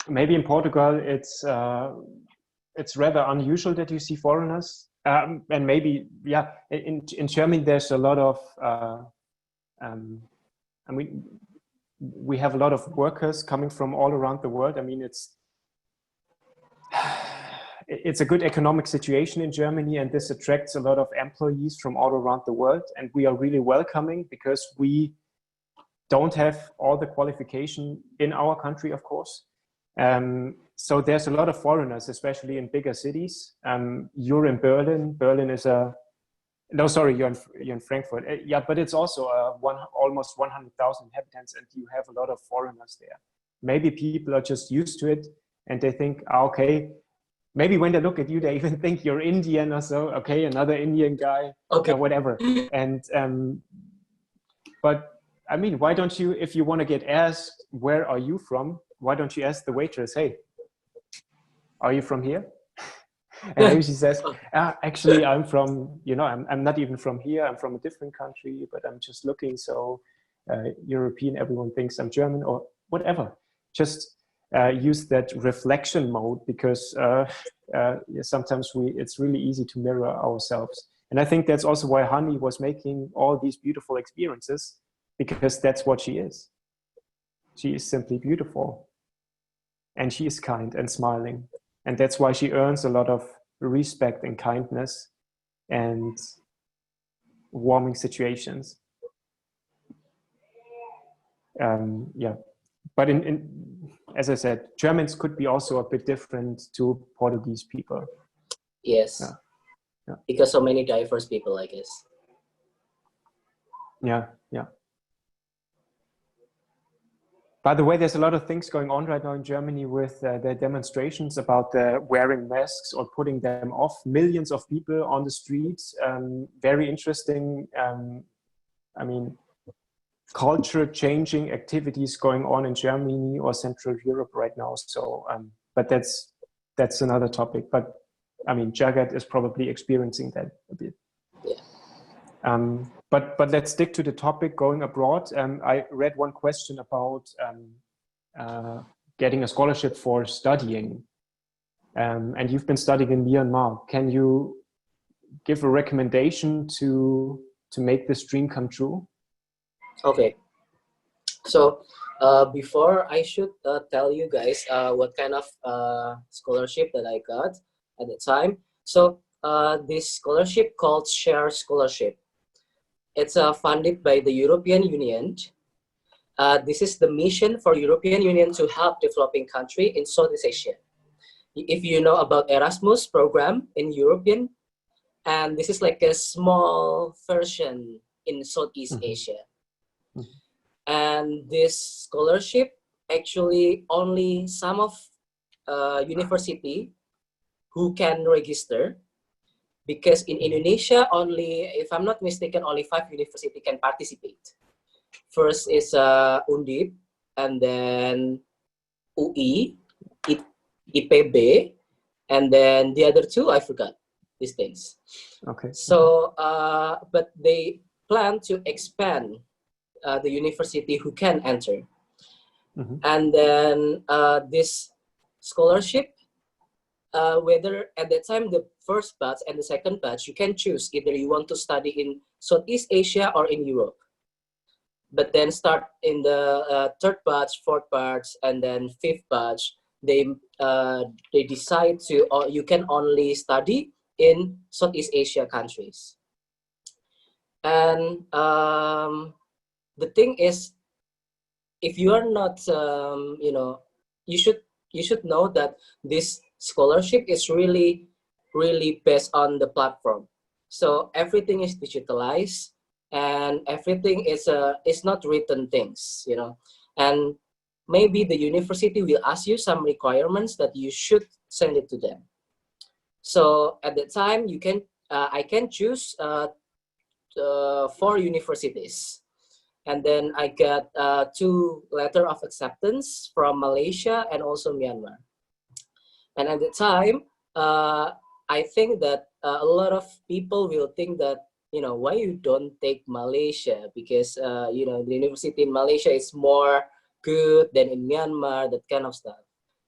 Speaker 3: Maybe in Portugal, it's rather unusual that you see foreigners, and maybe in Germany there's a lot of I mean, we have a lot of workers coming from all around the world. I mean, it's a good economic situation in Germany, and this attracts a lot of employees from all around the world, and we are really welcoming because we don't have all the qualification in our country, of course. So there's a lot of foreigners, especially in bigger cities. You're in Berlin. Berlin is no, sorry, you're in Frankfurt. Yeah, but it's also almost 100,000 inhabitants, and you have a lot of foreigners there. Maybe people are just used to it, and they think, okay, maybe when they look at you, they even think you're Indian or so. Okay, another Indian guy,
Speaker 5: Okay.
Speaker 3: Whatever. And but I mean, why don't you, if you want to get asked, where are you from? Why don't you ask the waitress, hey, are you from here? And maybe she says, actually, I'm from, I'm not even from here. I'm from a different country, but I'm just looking so European. Everyone thinks I'm German or whatever. Just use that reflection mode, because sometimes it's really easy to mirror ourselves. And I think that's also why Hani was making all these beautiful experiences, because that's what she is. She is simply beautiful. And she is kind and smiling. And that's why she earns a lot of respect and kindness and warming situations. Yeah. But as I said, Germans could be also a bit different to Portuguese people.
Speaker 5: Yes.
Speaker 3: Yeah.
Speaker 5: Because so many diverse people, I guess.
Speaker 3: Yeah. By the way, there's a lot of things going on right now in Germany with the demonstrations about wearing masks or putting them off. Millions of people on the streets. Very interesting. I mean, culture-changing activities going on in Germany or Central Europe right now. So, but that's another topic. But I mean, Jagat is probably experiencing that a bit.
Speaker 5: Yeah.
Speaker 3: But let's stick to the topic, going abroad. I read one question about getting a scholarship for studying. And you've been studying in Myanmar. Can you give a recommendation to make this dream come true?
Speaker 5: Okay. So before I should tell you guys what kind of scholarship that I got at the time. So this scholarship called Share Scholarship. It's funded by the European Union. This is the mission for European Union to help developing country in Southeast Asia. If you know about Erasmus program in European, and this is like a small version in Southeast Asia. And this scholarship actually only some of university who can register, because in Indonesia only, if I'm not mistaken, only 5 university can participate. First is Undip, and then UI, IPB, and then the other 2 I forgot these things.
Speaker 3: Okay.
Speaker 5: So, but they plan to expand the university who can enter. And then this scholarship, whether at that time the first batch and the second batch, you can choose either you want to study in Southeast Asia or in Europe. But then start in the third batch, fourth batch, and then fifth batch, they decide to, or you can only study in Southeast Asia countries. And the thing is, if you are not, you know, you should know that this scholarship is really based on the platform. So everything is digitalized, and everything is not written things, you know. And maybe the university will ask you some requirements that you should send it to them. So at that time, you can I can choose 4 universities. And then I got 2 letters of acceptance from Malaysia and also Myanmar. And at the time, I think that a lot of people will think that, you know, why you don't take Malaysia? Because, you know, the university in Malaysia is more good than in Myanmar, that kind of stuff.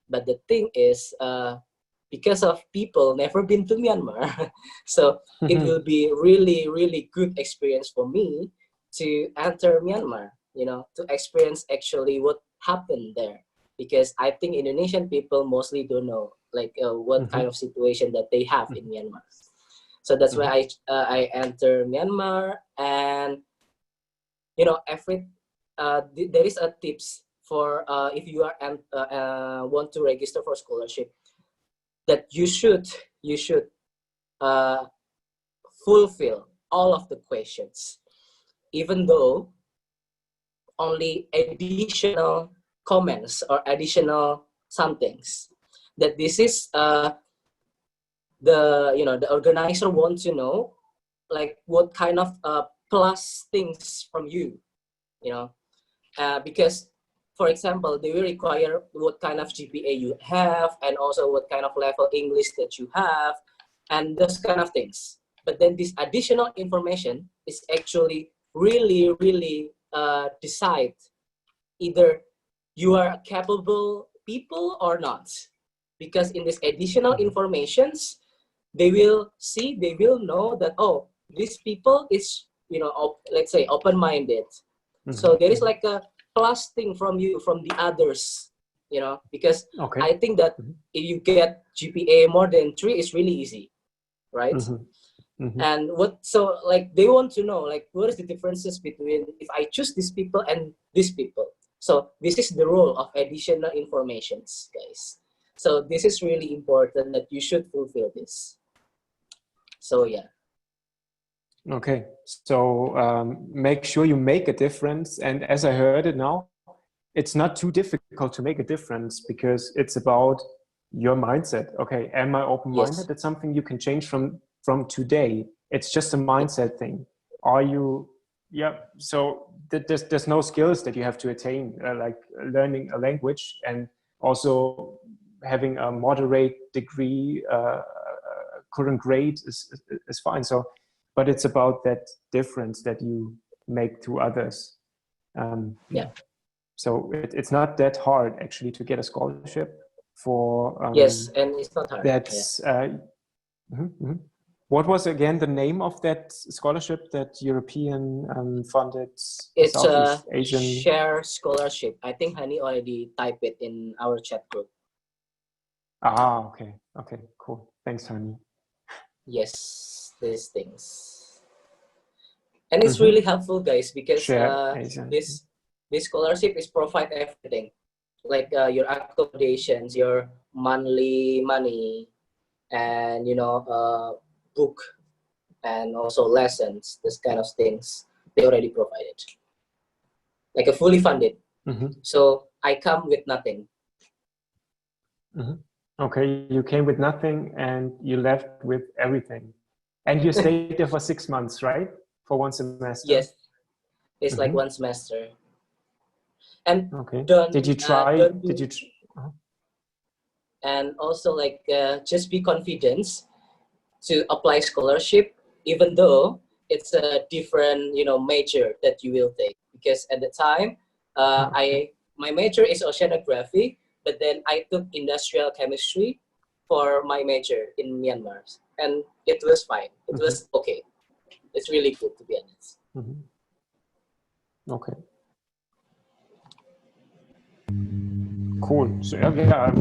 Speaker 5: But the thing is, because of people never been to Myanmar, so it will be really good experience for me to enter Myanmar, you know, to experience actually what happened there. Because I think Indonesian people mostly don't know like what kind of situation that they have in Myanmar. So that's why I enter Myanmar. And you know, there is a tips for if you are want to register for scholarship, that you should fulfill all of the questions, even though only additional comments or additional somethings, that this is the organizer wants to know like what kind of plus things from you, you know, because for example they will require what kind of GPA you have, and also what kind of level English that you have, and those kind of things. But then this additional information is actually really decide either you are capable people or not. Because in this additional informations, they will know that, oh, these people is, you know, let's say open-minded. So there is like a plus thing from you, from the others, you know, because I think that if you get GPA more than 3, it's really easy, right? And so like they want to know like what is the differences between if I choose these people and these people. So this is the role of additional informations, guys. So this is really important that you should fulfill this. So yeah.
Speaker 3: Okay, so make sure you make a difference. And as I heard it now, it's not too difficult to make a difference, because it's about your mindset. Okay, am I open-minded?
Speaker 5: Yes.
Speaker 3: That's something you can change from today. It's just a mindset thing. Are you? Yeah. So there's no skills that you have to attain, like learning a language and also having a moderate degree, current grade is fine. So, but it's about that difference that you make to others.
Speaker 5: Yeah.
Speaker 3: So it's not that hard actually to get a scholarship for.
Speaker 5: Yes, and it's not hard.
Speaker 3: That's. What was again the name of that scholarship, that European funded
Speaker 5: It's
Speaker 3: Southeast
Speaker 5: a
Speaker 3: Asian
Speaker 5: share scholarship. I think Hani already typed it in our chat group.
Speaker 3: Ah, okay, cool. Thanks, Hani.
Speaker 5: Yes, these things. And it's really helpful, guys, because
Speaker 3: Share,
Speaker 5: this scholarship is provide everything, like your accommodations, your monthly money, and book, and also lessons, this kind of things they already provided, like a fully funded. So I come with nothing.
Speaker 3: Okay, you came with nothing and you left with everything. And you stayed there for 6 months, right? For one semester?
Speaker 5: Yes, it's like one semester. And
Speaker 3: okay, did you try?
Speaker 5: And also, like, just be confident to apply scholarship, even though it's a different major that you will take. Because at the time, my major is oceanography, but then I took industrial chemistry for my major in Myanmar, and it was fine. It was okay. It's really good, to be honest.
Speaker 3: Okay. Cool. So yeah,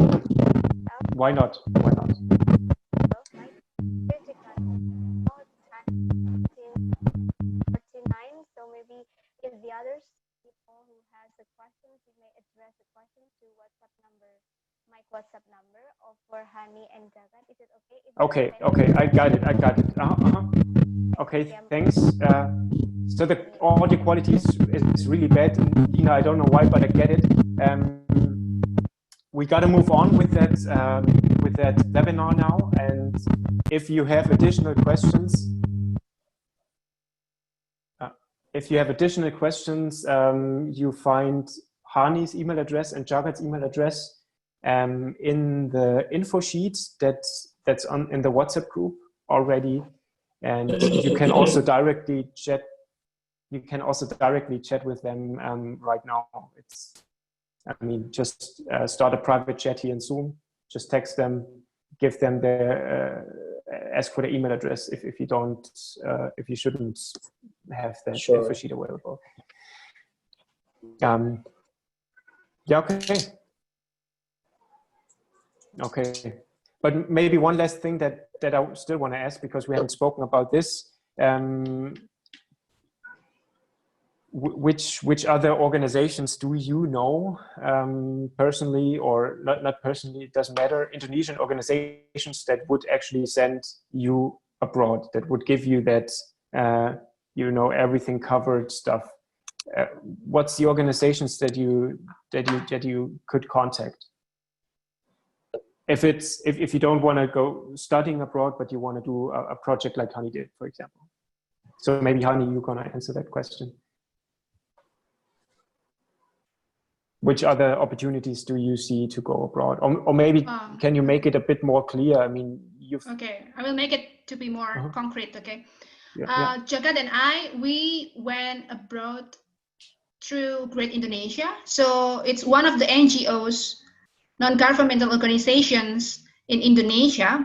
Speaker 3: why not? Why not?
Speaker 2: So maybe if the others people who has the questions, you may address the questions to WhatsApp number, my WhatsApp number, or for Hani and Jagat. Is it okay?
Speaker 3: Okay, I got it. Okay, thanks. So the audio quality is really bad. I don't know why, but I get it. We got to move on with that webinar now. And if you have additional questions, you find Hani's email address and Jagat's email address in the info sheet that's in the WhatsApp group already, and you can also directly chat. You can also directly chat with them right now. Just start a private chat here in Zoom. Just text them, give them ask for the email address if you don't, if you shouldn't have that info sheet available. Yeah, okay. But maybe one last thing that I still want to ask, because we haven't spoken about this. Which other organizations do you know personally, or not personally, it doesn't matter, Indonesian organizations that would actually send you abroad, that would give you that everything covered stuff? What's the organizations that you could contact? If you don't want to go studying abroad, but you want to do a project like Hani did, for example. So maybe Hani, you're gonna answer that question. Which other opportunities do you see to go abroad? Or maybe can you make it a bit more clear?
Speaker 4: Okay, I will make it to be more concrete, okay?
Speaker 3: Yeah.
Speaker 4: Jagat and we went abroad through Great Indonesia. So it's one of the NGOs, non-governmental organizations in Indonesia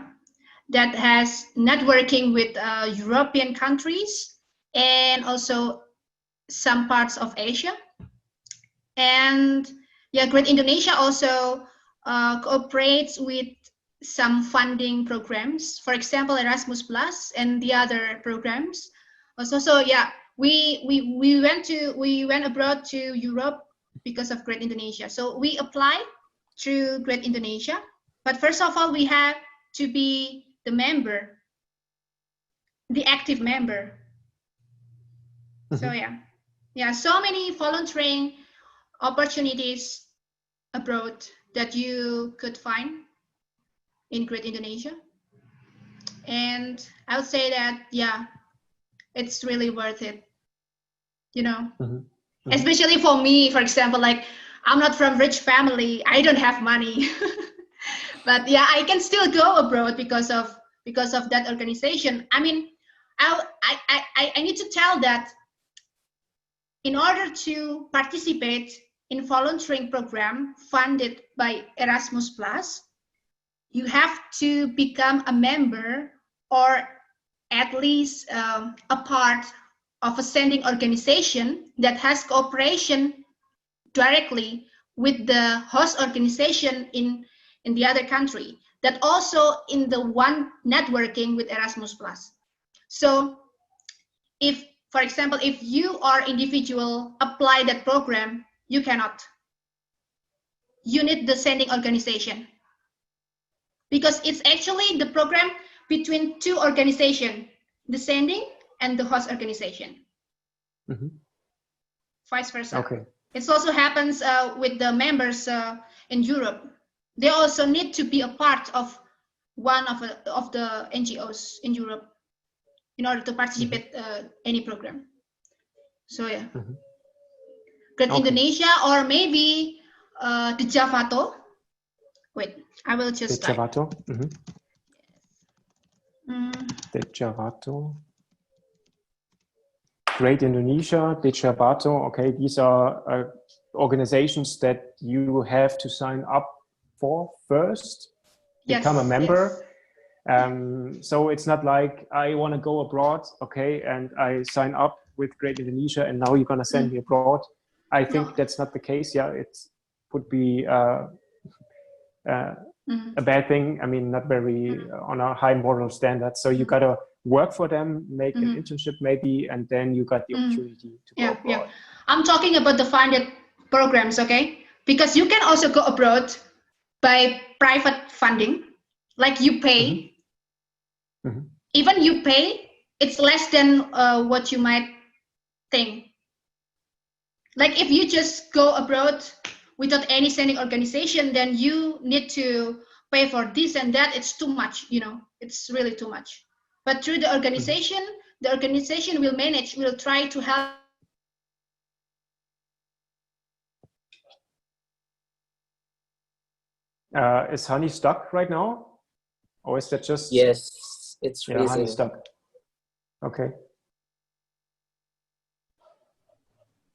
Speaker 4: that has networking with European countries and also some parts of Asia. And yeah, Great Indonesia also cooperates with some funding programs, for example, Erasmus Plus and the other programs. Also, so yeah, we went abroad to Europe because of Great Indonesia. So we applied through Great Indonesia, but first of all, we have to be the member, the active member. So yeah, so many volunteering opportunities abroad that you could find in Great Indonesia. And I would say that, yeah, it's really worth it, especially for me, for example, like I'm not from rich family, I don't have money, but yeah, I can still go abroad because of that organization. I mean, I need to tell that in order to participate in volunteering program funded by Erasmus Plus, you have to become a member or at least a part of a sending organization that has cooperation directly with the host organization in the other country, that also in the one networking with Erasmus Plus. So if For example, if you are individual, apply that program, you cannot. You need the sending organization. Because it's actually the program between two organizations, the sending and the host organization.
Speaker 3: Mm-hmm.
Speaker 4: Vice versa.
Speaker 3: Okay.
Speaker 4: It also happens with the members in Europe. They also need to be a part of one of the NGOs in Europe in order to participate any program. So yeah, Great Indonesia, or maybe the Javato. Wait, I will just
Speaker 3: the Javato. The Javato. Great Indonesia, the Javato. Okay, these are organizations that you have to sign up for first, become a member. Yes. So it's not like I want to go abroad, okay, and I sign up with Great Indonesia and now you're going to send me abroad. I think that's not the case. Yeah, it would be a bad thing. I mean, not very on a high moral standard. So you got to work for them, make an internship maybe, and then you got the opportunity to go abroad.
Speaker 4: Yeah. I'm talking about the funded programs, okay? Because you can also go abroad by private funding, like you pay. Even you pay, it's less than what you might think. Like if you just go abroad without any sending organization, then you need to pay for this and that. It's too much, you know, it's really too much. But through the organization will manage, will try to help.
Speaker 3: Is Honey stuck right now? Or is that just...
Speaker 5: Yes, it's freezing.
Speaker 3: Honey stuck. Okay.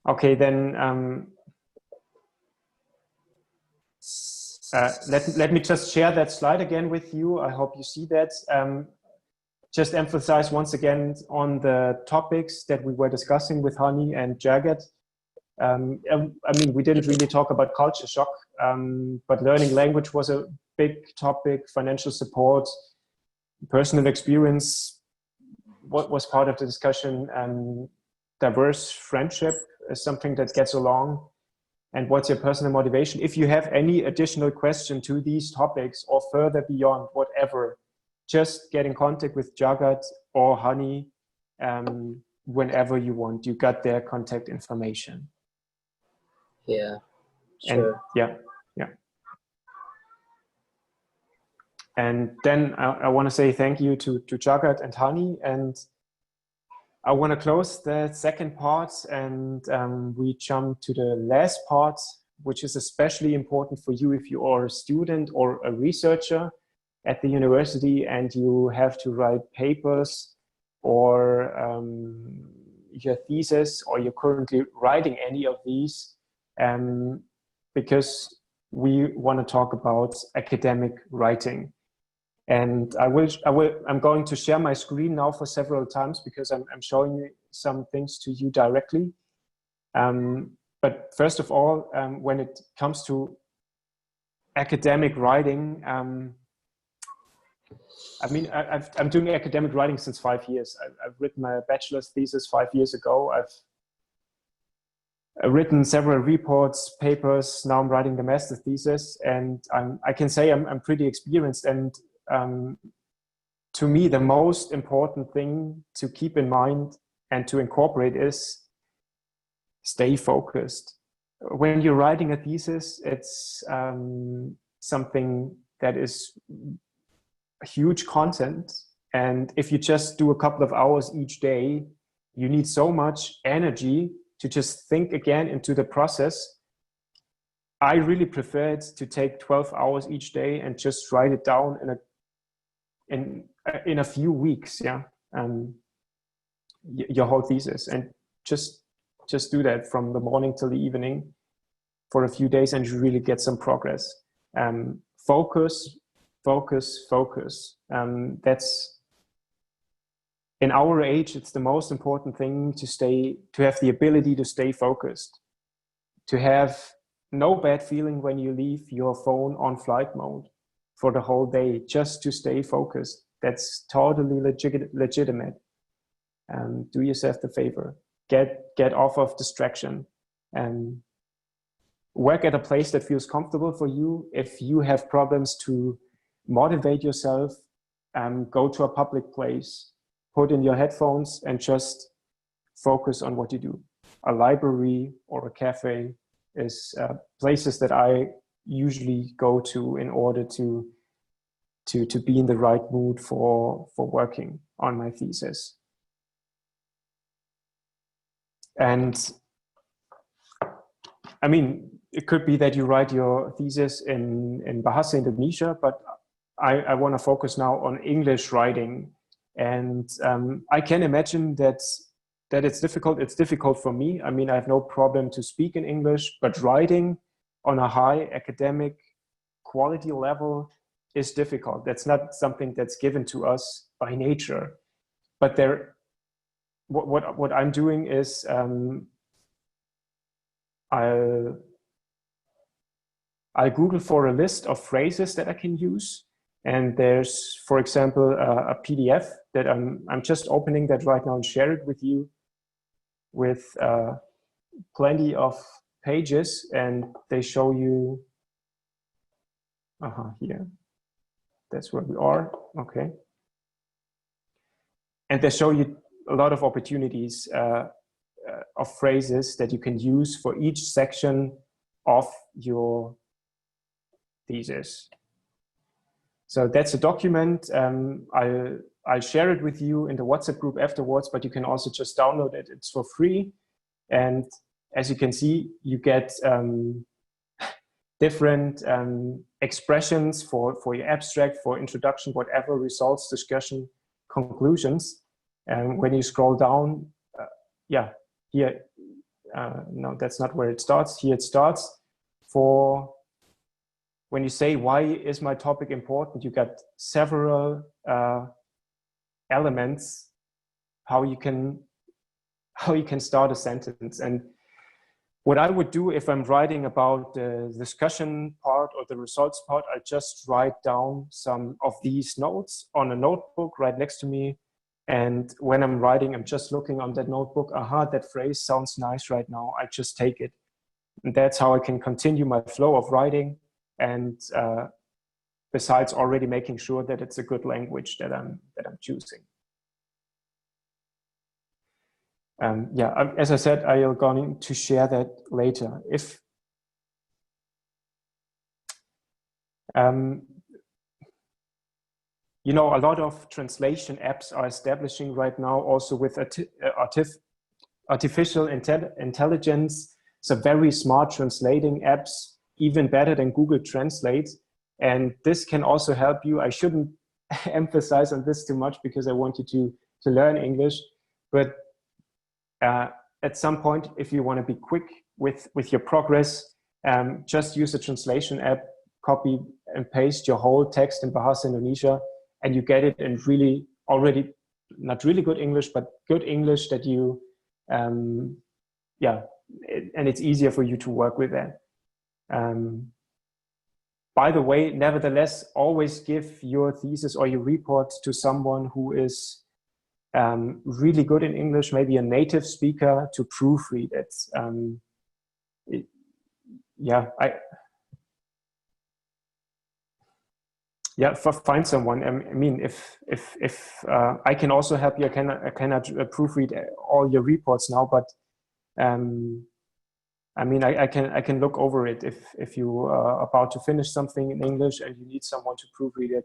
Speaker 3: Okay, then let me just share that slide again with you. I hope you see that. Just emphasize once again on the topics that we were discussing with Hani and Jagat. I mean, we didn't really talk about culture shock, but learning language was a big topic. Financial support, personal experience, what was part of the discussion, diverse friendship is something that gets along, and what's your personal motivation. If you have any additional question to these topics or further beyond, whatever, just get in contact with Jagat or Hani whenever you want. You got their contact information.
Speaker 5: Yeah, sure.
Speaker 3: And, yeah. And then I want to say thank you to Jagat and Hani, and I want to close the second part, and we jump to the last part, which is especially important for you if you are a student or a researcher at the university and you have to write papers or your thesis, or you're currently writing any of these, because we want to talk about academic writing. And I'm going to share my screen now for several times because I'm showing you some things to you directly. But first of all, when it comes to academic writing, I mean, I'm doing academic writing since 5 years. I've written my bachelor's thesis 5 years ago. I've written several reports, papers. Now I'm writing the master's thesis, and I can say I'm pretty experienced. And to me, the most important thing to keep in mind and to incorporate is stay focused. When you're writing a thesis, it's something that is huge content. And if you just do a couple of hours each day, you need so much energy to just think again into the process. I really prefer it to take 12 hours each day and just write it down in a few weeks, your whole thesis, and just do that from the morning till the evening for a few days, and you really get some progress. Focus. That's, in our age, it's the most important thing to have the ability to stay focused, to have no bad feeling when you leave your phone on flight mode for the whole day, just to stay focused. That's totally legitimate. Do yourself the favor. Get off of distraction and work at a place that feels comfortable for you. If you have problems to motivate yourself, go to a public place, put in your headphones and just focus on what you do. A library or a cafe is places that I usually go to in order to be in the right mood for working on my thesis. And I mean, it could be that you write your thesis in Bahasa Indonesia, but I want to focus now on English writing. And I can imagine that it's difficult. It's difficult for me. I mean, I have no problem to speak in English, but writing on a high academic quality level is difficult. That's not something that's given to us by nature. But what I'm doing is I'll Google for a list of phrases that I can use. And there's, for example, a PDF that I'm just opening that right now and share it with you with plenty of pages, and they show you, here, that's where we are, okay. And they show you a lot of opportunities of phrases that you can use for each section of your thesis. So that's a document. I'll share it with you in the WhatsApp group afterwards, but you can also just download it. It's for free. And as you can see, you get different expressions for your abstract, for introduction, whatever, results, discussion, conclusions. And when you scroll down, here, no, that's not where it starts. Here it starts for when you say, why is my topic important? You got several elements how you can start a sentence. And what I would do if I'm writing about the discussion part or the results part, I just write down some of these notes on a notebook right next to me. And when I'm writing, I'm just looking on that notebook. That phrase sounds nice right now. I just take it. And that's how I can continue my flow of writing. And besides already making sure that it's a good language that I'm choosing. As I said, I am going to share that later. If you know, a lot of translation apps are establishing right now also with artificial intelligence. So very smart translating apps, even better than Google Translate. And this can also help you. I shouldn't emphasize on this too much because I want you to learn English. But at some point, if you want to be quick with your progress, just use a translation app, copy and paste your whole text in Bahasa Indonesia, and you get it in really already, not really good English, but good English that you, and it's easier for you to work with that. By the way, nevertheless, always give your thesis or your report to someone who is really good in English, maybe a native speaker, to proofread it. Find someone. I mean, if I can also help you, I cannot proofread all your reports now, but I mean, I can look over it if you are about to finish something in English and you need someone to proofread it.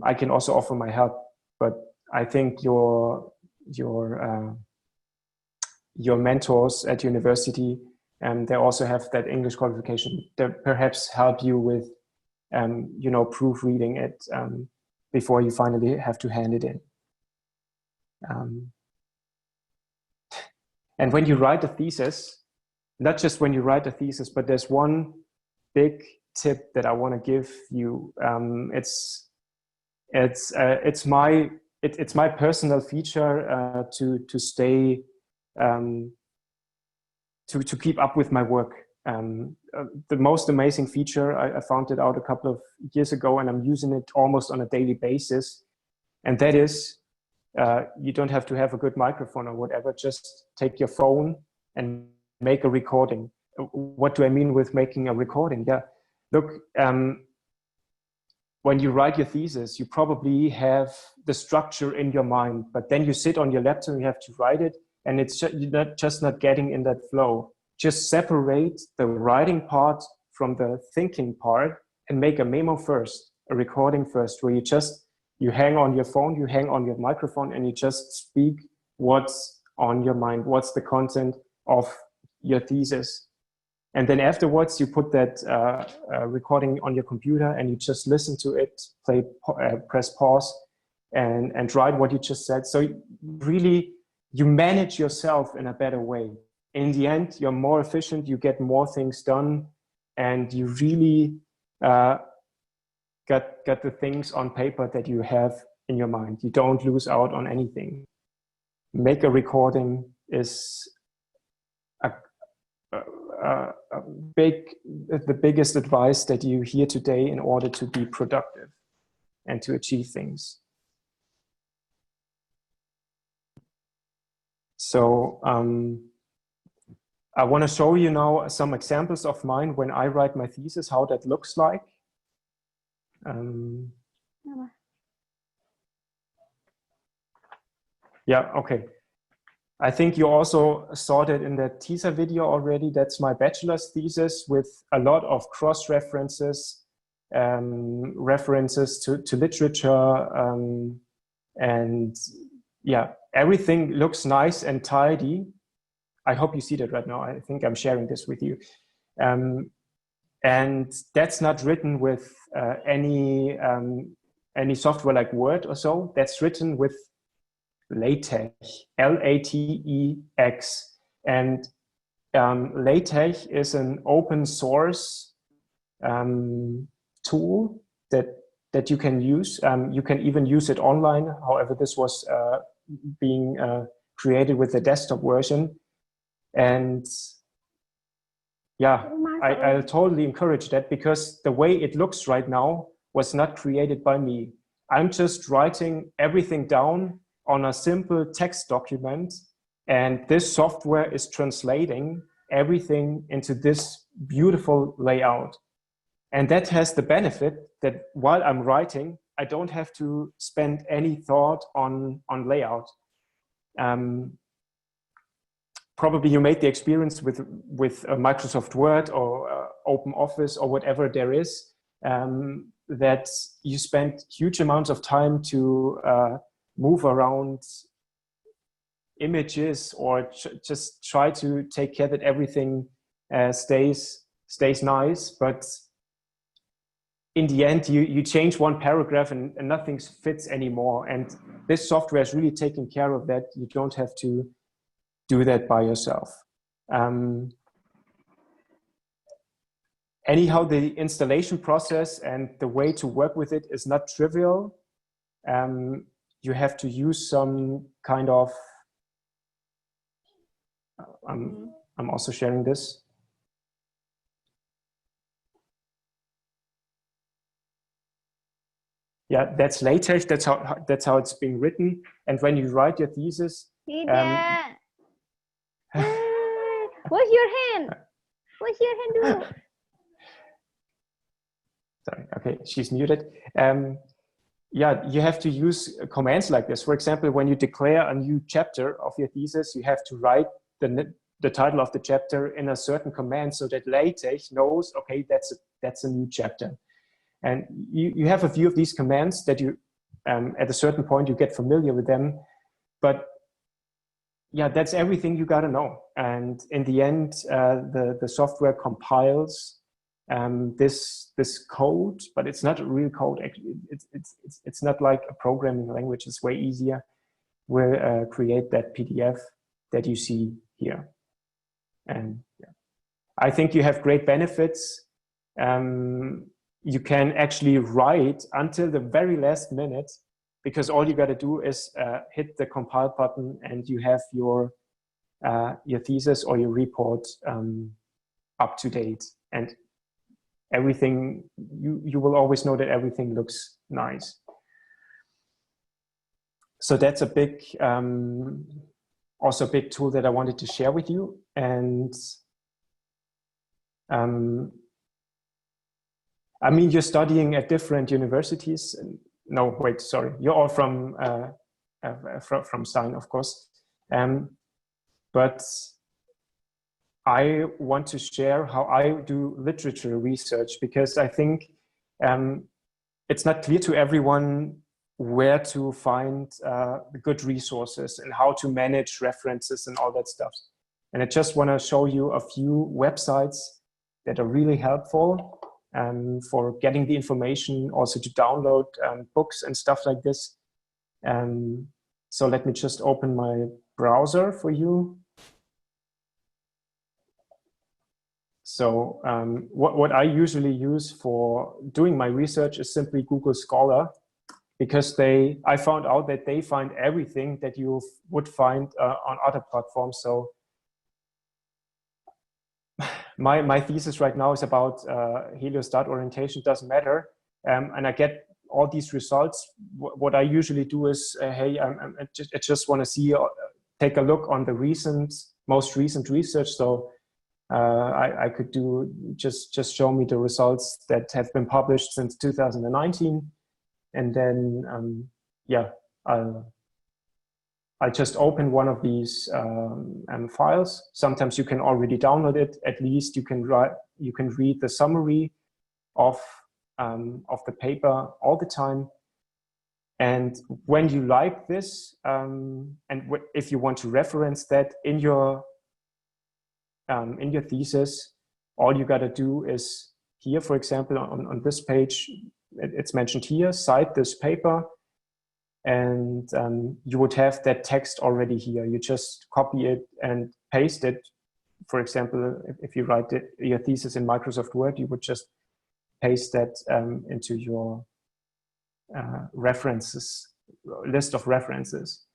Speaker 3: I can also offer my help, but I think your mentors at university, they also have that English qualification. They perhaps help you with, proofreading it before you finally have to hand it in. And when you write a thesis, not just when you write a thesis, but there's one big tip that I want to give you. It's my personal feature to stay to keep up with my work. The most amazing feature, I found it out a couple of years ago, and I'm using it almost on a daily basis. And that is You don't have to have a good microphone or whatever. Just take your phone and make a recording. What do I mean with making a recording? Yeah, look, when you write your thesis, you probably have the structure in your mind, but then you sit on your laptop and you have to write it, and it's just not getting in that flow. Just separate the writing part from the thinking part and make a memo first, a recording first, where you hang on your phone, you hang on your microphone, and you just speak what's on your mind, what's the content of your thesis. And then afterwards, you put that recording on your computer and you just listen to it, press pause, and write what you just said. So really, you manage yourself in a better way. In the end, you're more efficient, you get more things done, and you really got the things on paper that you have in your mind. You don't lose out on anything. Make a recording is the biggest advice that you hear today in order to be productive and to achieve things. So I want to show you now some examples of mine when I write my thesis, how that looks like. Yeah, okay. I think you also saw that in the teaser video already. That's my bachelor's thesis with a lot of cross-references, references to literature, and yeah, everything looks nice and tidy. I hope you see that right now. I think I'm sharing this with you. And that's not written with any software like Word or so. That's written with LaTeX, L-A-T-E-X. And LaTeX is an open source tool that you can use. You can even use it online. However, this was being created with the desktop version. And yeah, I'll totally encourage that, because the way it looks right now was not created by me. I'm just writing everything down on a simple text document, and this software is translating everything into this beautiful layout. And that has the benefit that while I'm writing, I don't have to spend any thought on layout. Probably you made the experience with Microsoft Word or Open Office or whatever there is, that you spend huge amounts of time to move around images or just try to take care that everything stays nice. But in the end, you change one paragraph and nothing fits anymore. And this software is really taking care of that. You don't have to do that by yourself. Anyhow, the installation process and the way to work with it is not trivial. You have to use some kind of, I'm also sharing this. Yeah, that's LaTeX, that's how it's being written. And when you write your thesis,
Speaker 2: what's your hand? What's your hand do?
Speaker 3: Sorry, okay, she's muted. Yeah, you have to use commands like this. For example, when you declare a new chapter of your thesis, you have to write the title of the chapter in a certain command so that LaTeX knows, okay, that's a new chapter. And you have a few of these commands that you, at a certain point, you get familiar with them. But yeah, that's everything you gotta know. And in the end, the software compiles this code, but it's not a real code. Actually, it's not like a programming language. It's way easier. We'll create that PDF that you see here. And yeah, I think you have great benefits. You can actually write until the very last minute, because all you got to do is hit the compile button and you have your thesis or your report up to date. And everything, you will always know that everything looks nice. so that's a big, also a big tool that I wanted to share with you. And I mean, you're studying at different universities. No, wait, sorry. You're all from Stein, of course. But I want to share how I do literature research, because I think it's not clear to everyone where to find good resources and how to manage references and all that stuff. And I just want to show you a few websites that are really helpful for getting the information, also to download books and stuff like this. So let me just open my browser for you. So what I usually use for doing my research is simply Google Scholar, because I found out that they find everything that you would find on other platforms. So my thesis right now is about heliostat orientation, doesn't matter. And I get all these results. What I usually do is, hey, I just want to see, take a look on the most recent research. So I could do just show me the results that have been published since 2019. And then, yeah, I just open one of these files. Sometimes you can already download it. At least you can read the summary of the paper all the time. And when you like this, and if you want to reference that in your thesis, all you got to do is here, for example, on this page, it's mentioned here, cite this paper. And you would have that text already here. You just copy it and paste it. For example, if you write your thesis in Microsoft Word, you would just paste that into your references, list of references.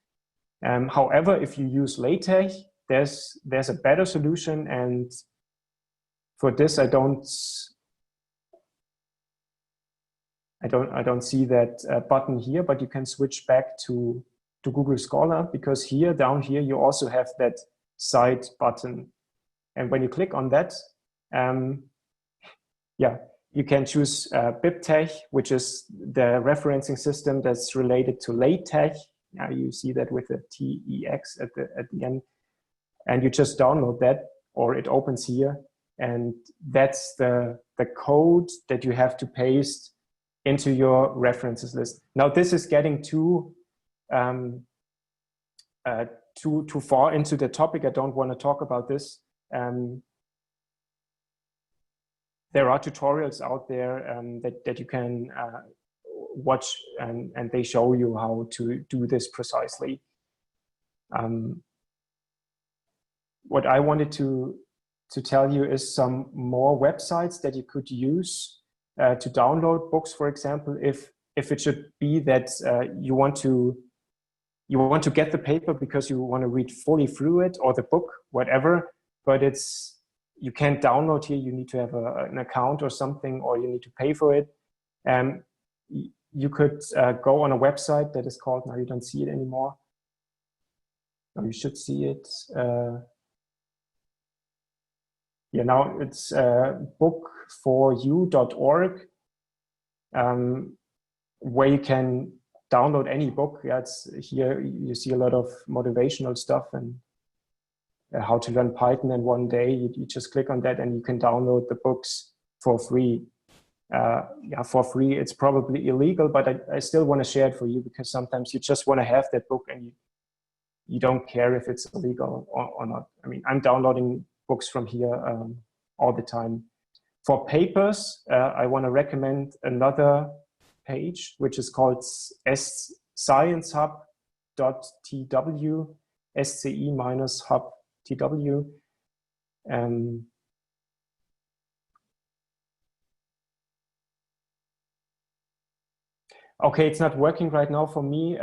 Speaker 3: However, if you use LaTeX, there's a better solution. And for this, I don't see that button here, but you can switch back to Google Scholar, because down here, you also have that cite button. And when you click on that, yeah, you can choose BibTeX, which is the referencing system that's related to LaTeX. Now you see that with the TEX at the end. And you just download that, or it opens here. And that's the code that you have to paste into your references list. Now this is getting too far into the topic. I don't want to talk about this. There are tutorials out there that you can watch, and they show you how to do this precisely. What I wanted to tell you is some more websites that you could use to download books, for example, if it should be that you want to get the paper because you want to read fully through it, or the book, whatever, but you can't download here. You need to have an account or something, or you need to pay for it. You could go on a website that is called, now you don't see it anymore. Now you should see it. Yeah, now it's book4u.org, where you can download any book. Yeah, here you see a lot of motivational stuff and how to learn Python in one day. You just click on that and you can download the books for free. Yeah, for free. It's probably illegal, but I still want to share it for you, because sometimes you just want to have that book and you don't care if it's illegal or not. I mean, I'm downloading books from here all the time. For papers, I want to recommend another page, which is called sciencehub.tw, sce-hub.tw. Okay, it's not working right now for me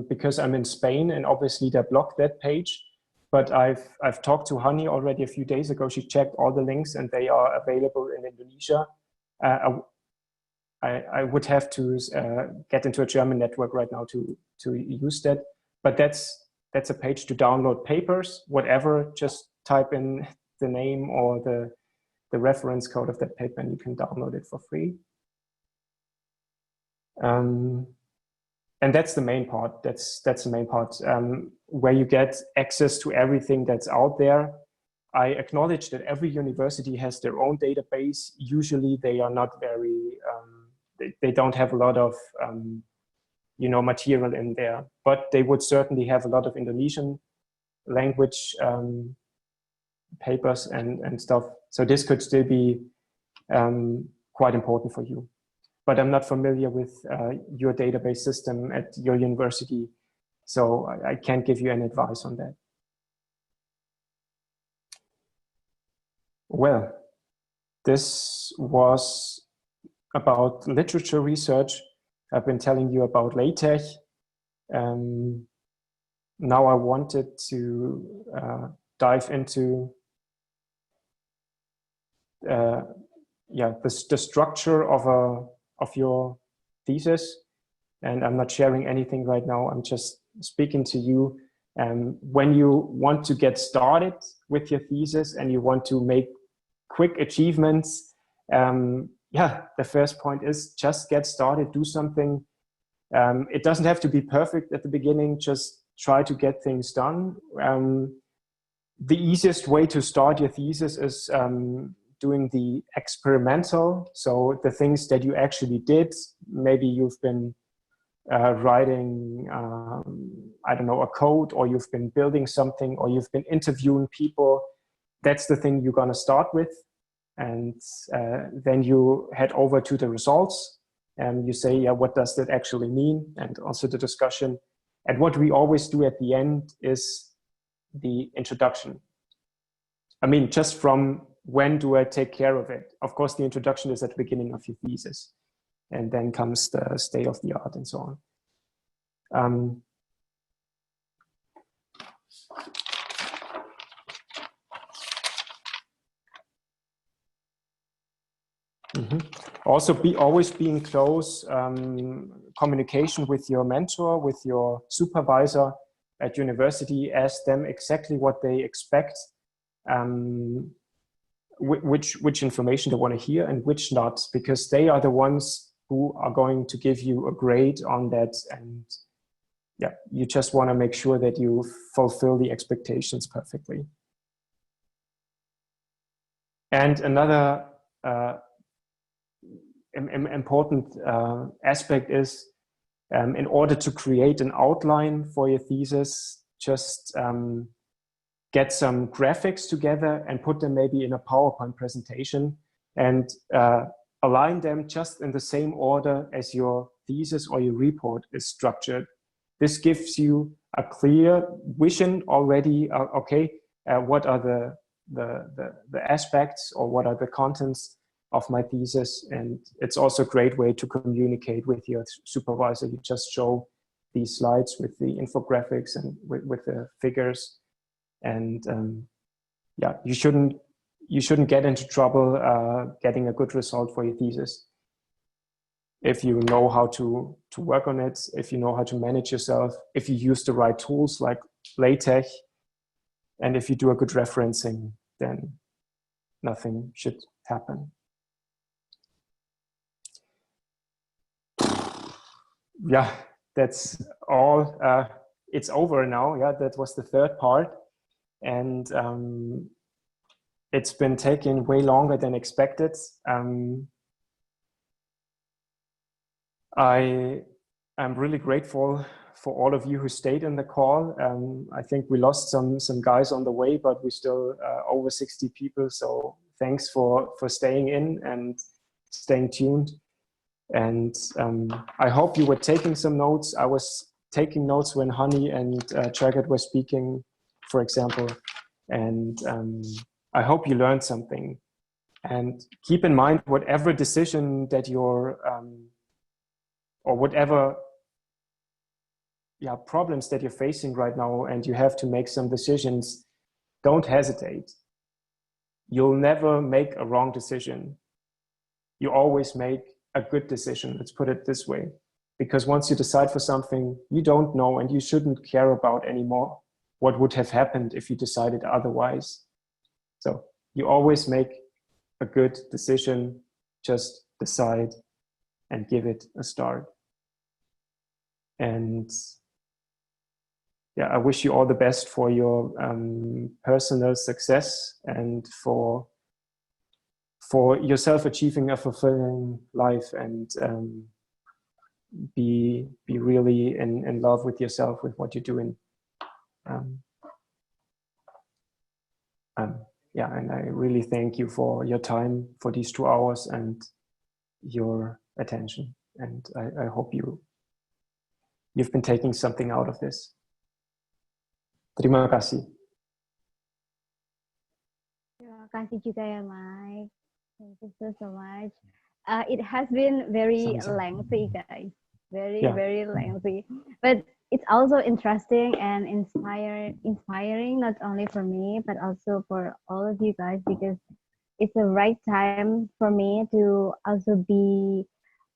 Speaker 3: because I'm in Spain, and obviously they blocked that page. But I've talked to Hani already a few days ago. She checked all the links and they are available in Indonesia. I would have to get into a German network right now to use that. But that's a page to download papers, whatever. Just type in the name or the reference code of that paper, and you can download it for free. And that's the main part. That's the main part where you get access to everything that's out there. I acknowledge that every university has their own database. Usually, they are not very. They don't have a lot of material in there, but they would certainly have a lot of Indonesian language papers and stuff. So this could still be quite important for you. But I'm not familiar with your database system at your university, so I can't give you any advice on that. Well, this was about literature research. I've been telling you about LaTeX. Now I wanted to dive into the structure of your thesis. And I'm not sharing anything right now. I'm just speaking to you. When you want to get started with your thesis and you want to make quick achievements, the first point is just get started, do something. It doesn't have to be perfect at the beginning, just try to get things done. The easiest way to start your thesis is doing the experimental, so the things that you actually did. Maybe you've been writing, I don't know, a code, or you've been building something, or you've been interviewing people. That's the thing you're gonna start with. And then you head over to the results and you say, yeah, what does that actually mean? And also the discussion. And what we always do at the end is the introduction. I mean, just from when do I take care of it? Of course, the introduction is at the beginning of your thesis. And then comes the state of the art and so on. Also, always be in close communication with your mentor, with your supervisor at university. Ask them exactly what they expect, which information they want to hear and which not, because they are the ones who are going to give you a grade on that. And yeah, you just want to make sure that you fulfill the expectations perfectly. And another important aspect is, in order to create an outline for your thesis, just get some graphics together and put them maybe in a PowerPoint presentation and align them just in the same order as your thesis or your report is structured. This gives you a clear vision already. What are the aspects, or what are the contents of my thesis? And it's also a great way to communicate with your supervisor. You just show these slides with the infographics and with the figures. And you shouldn't get into trouble getting a good result for your thesis if you know how to work on it, if you know how to manage yourself, if you use the right tools like LaTeX, and if you do a good referencing, then nothing should happen. Yeah, that's all. It's over now. Yeah, that was the third part. And it's been taking way longer than expected. I'm really grateful for all of you who stayed in the call. I think we lost some guys on the way, but we still over 60 people. So thanks for staying in and staying tuned. And I hope you were taking some notes. I was taking notes when Honey and Jagat were speaking, for example. And I hope you learned something. And keep in mind, whatever decision that you're, or whatever problems that you're facing right now, and you have to make some decisions, don't hesitate. You'll never make a wrong decision. You always make a good decision. Let's put it this way. Because once you decide for something, you don't know and you shouldn't care about anymore what would have happened if you decided otherwise. So you always make a good decision, just decide and give it a start. And yeah, I wish you all the best for your personal success and for yourself achieving a fulfilling life, and be really in love with yourself, with what you're doing. Yeah, and I really thank you for your time for these 2 hours and your attention. And I hope you've been taking something out of this. Terima kasih.
Speaker 2: Terima kasih juga ya, Mike. Thank you so much. It has been very lengthy, guys. Very lengthy. But it's also interesting and inspiring, not only for me, but also for all of you guys, because it's the right time for me to also be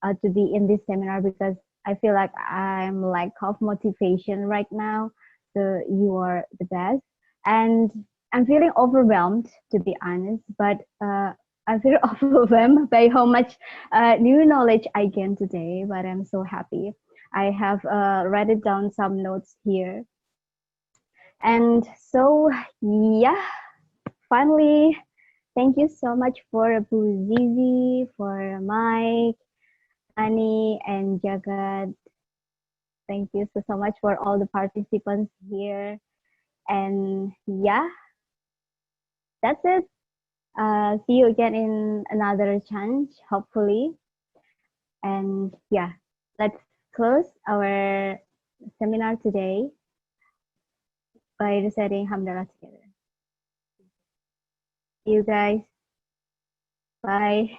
Speaker 2: in this seminar, because I feel like I'm lack of motivation right now. So you are the best, and I'm feeling overwhelmed, to be honest, but I'm very overwhelmed by how much new knowledge I gained today, but I'm so happy. I have written down some notes here. And so, yeah, finally, thank you so much for Bu Zizi, for Mike, Ani, and Jagat. Thank you so much for all the participants here. And yeah, that's it. See you again in another chance, hopefully. And yeah, let's close our seminar today by reciting Hamdalah together. See you guys. Bye.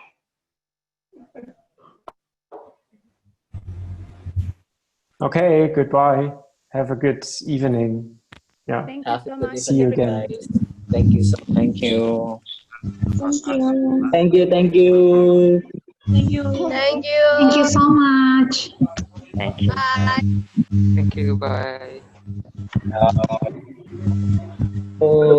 Speaker 3: Okay, goodbye. Have a good evening. Yeah.
Speaker 2: Thank you so much.
Speaker 3: See you again.
Speaker 5: Guys. Thank you so much.
Speaker 6: Thank you.
Speaker 7: Thank you.
Speaker 6: Thank you. Thank you.
Speaker 7: Thank you.
Speaker 4: Thank you.
Speaker 7: Thank you so much.
Speaker 6: Thank you.
Speaker 4: Bye.
Speaker 8: Thank you. Bye.
Speaker 6: Oh.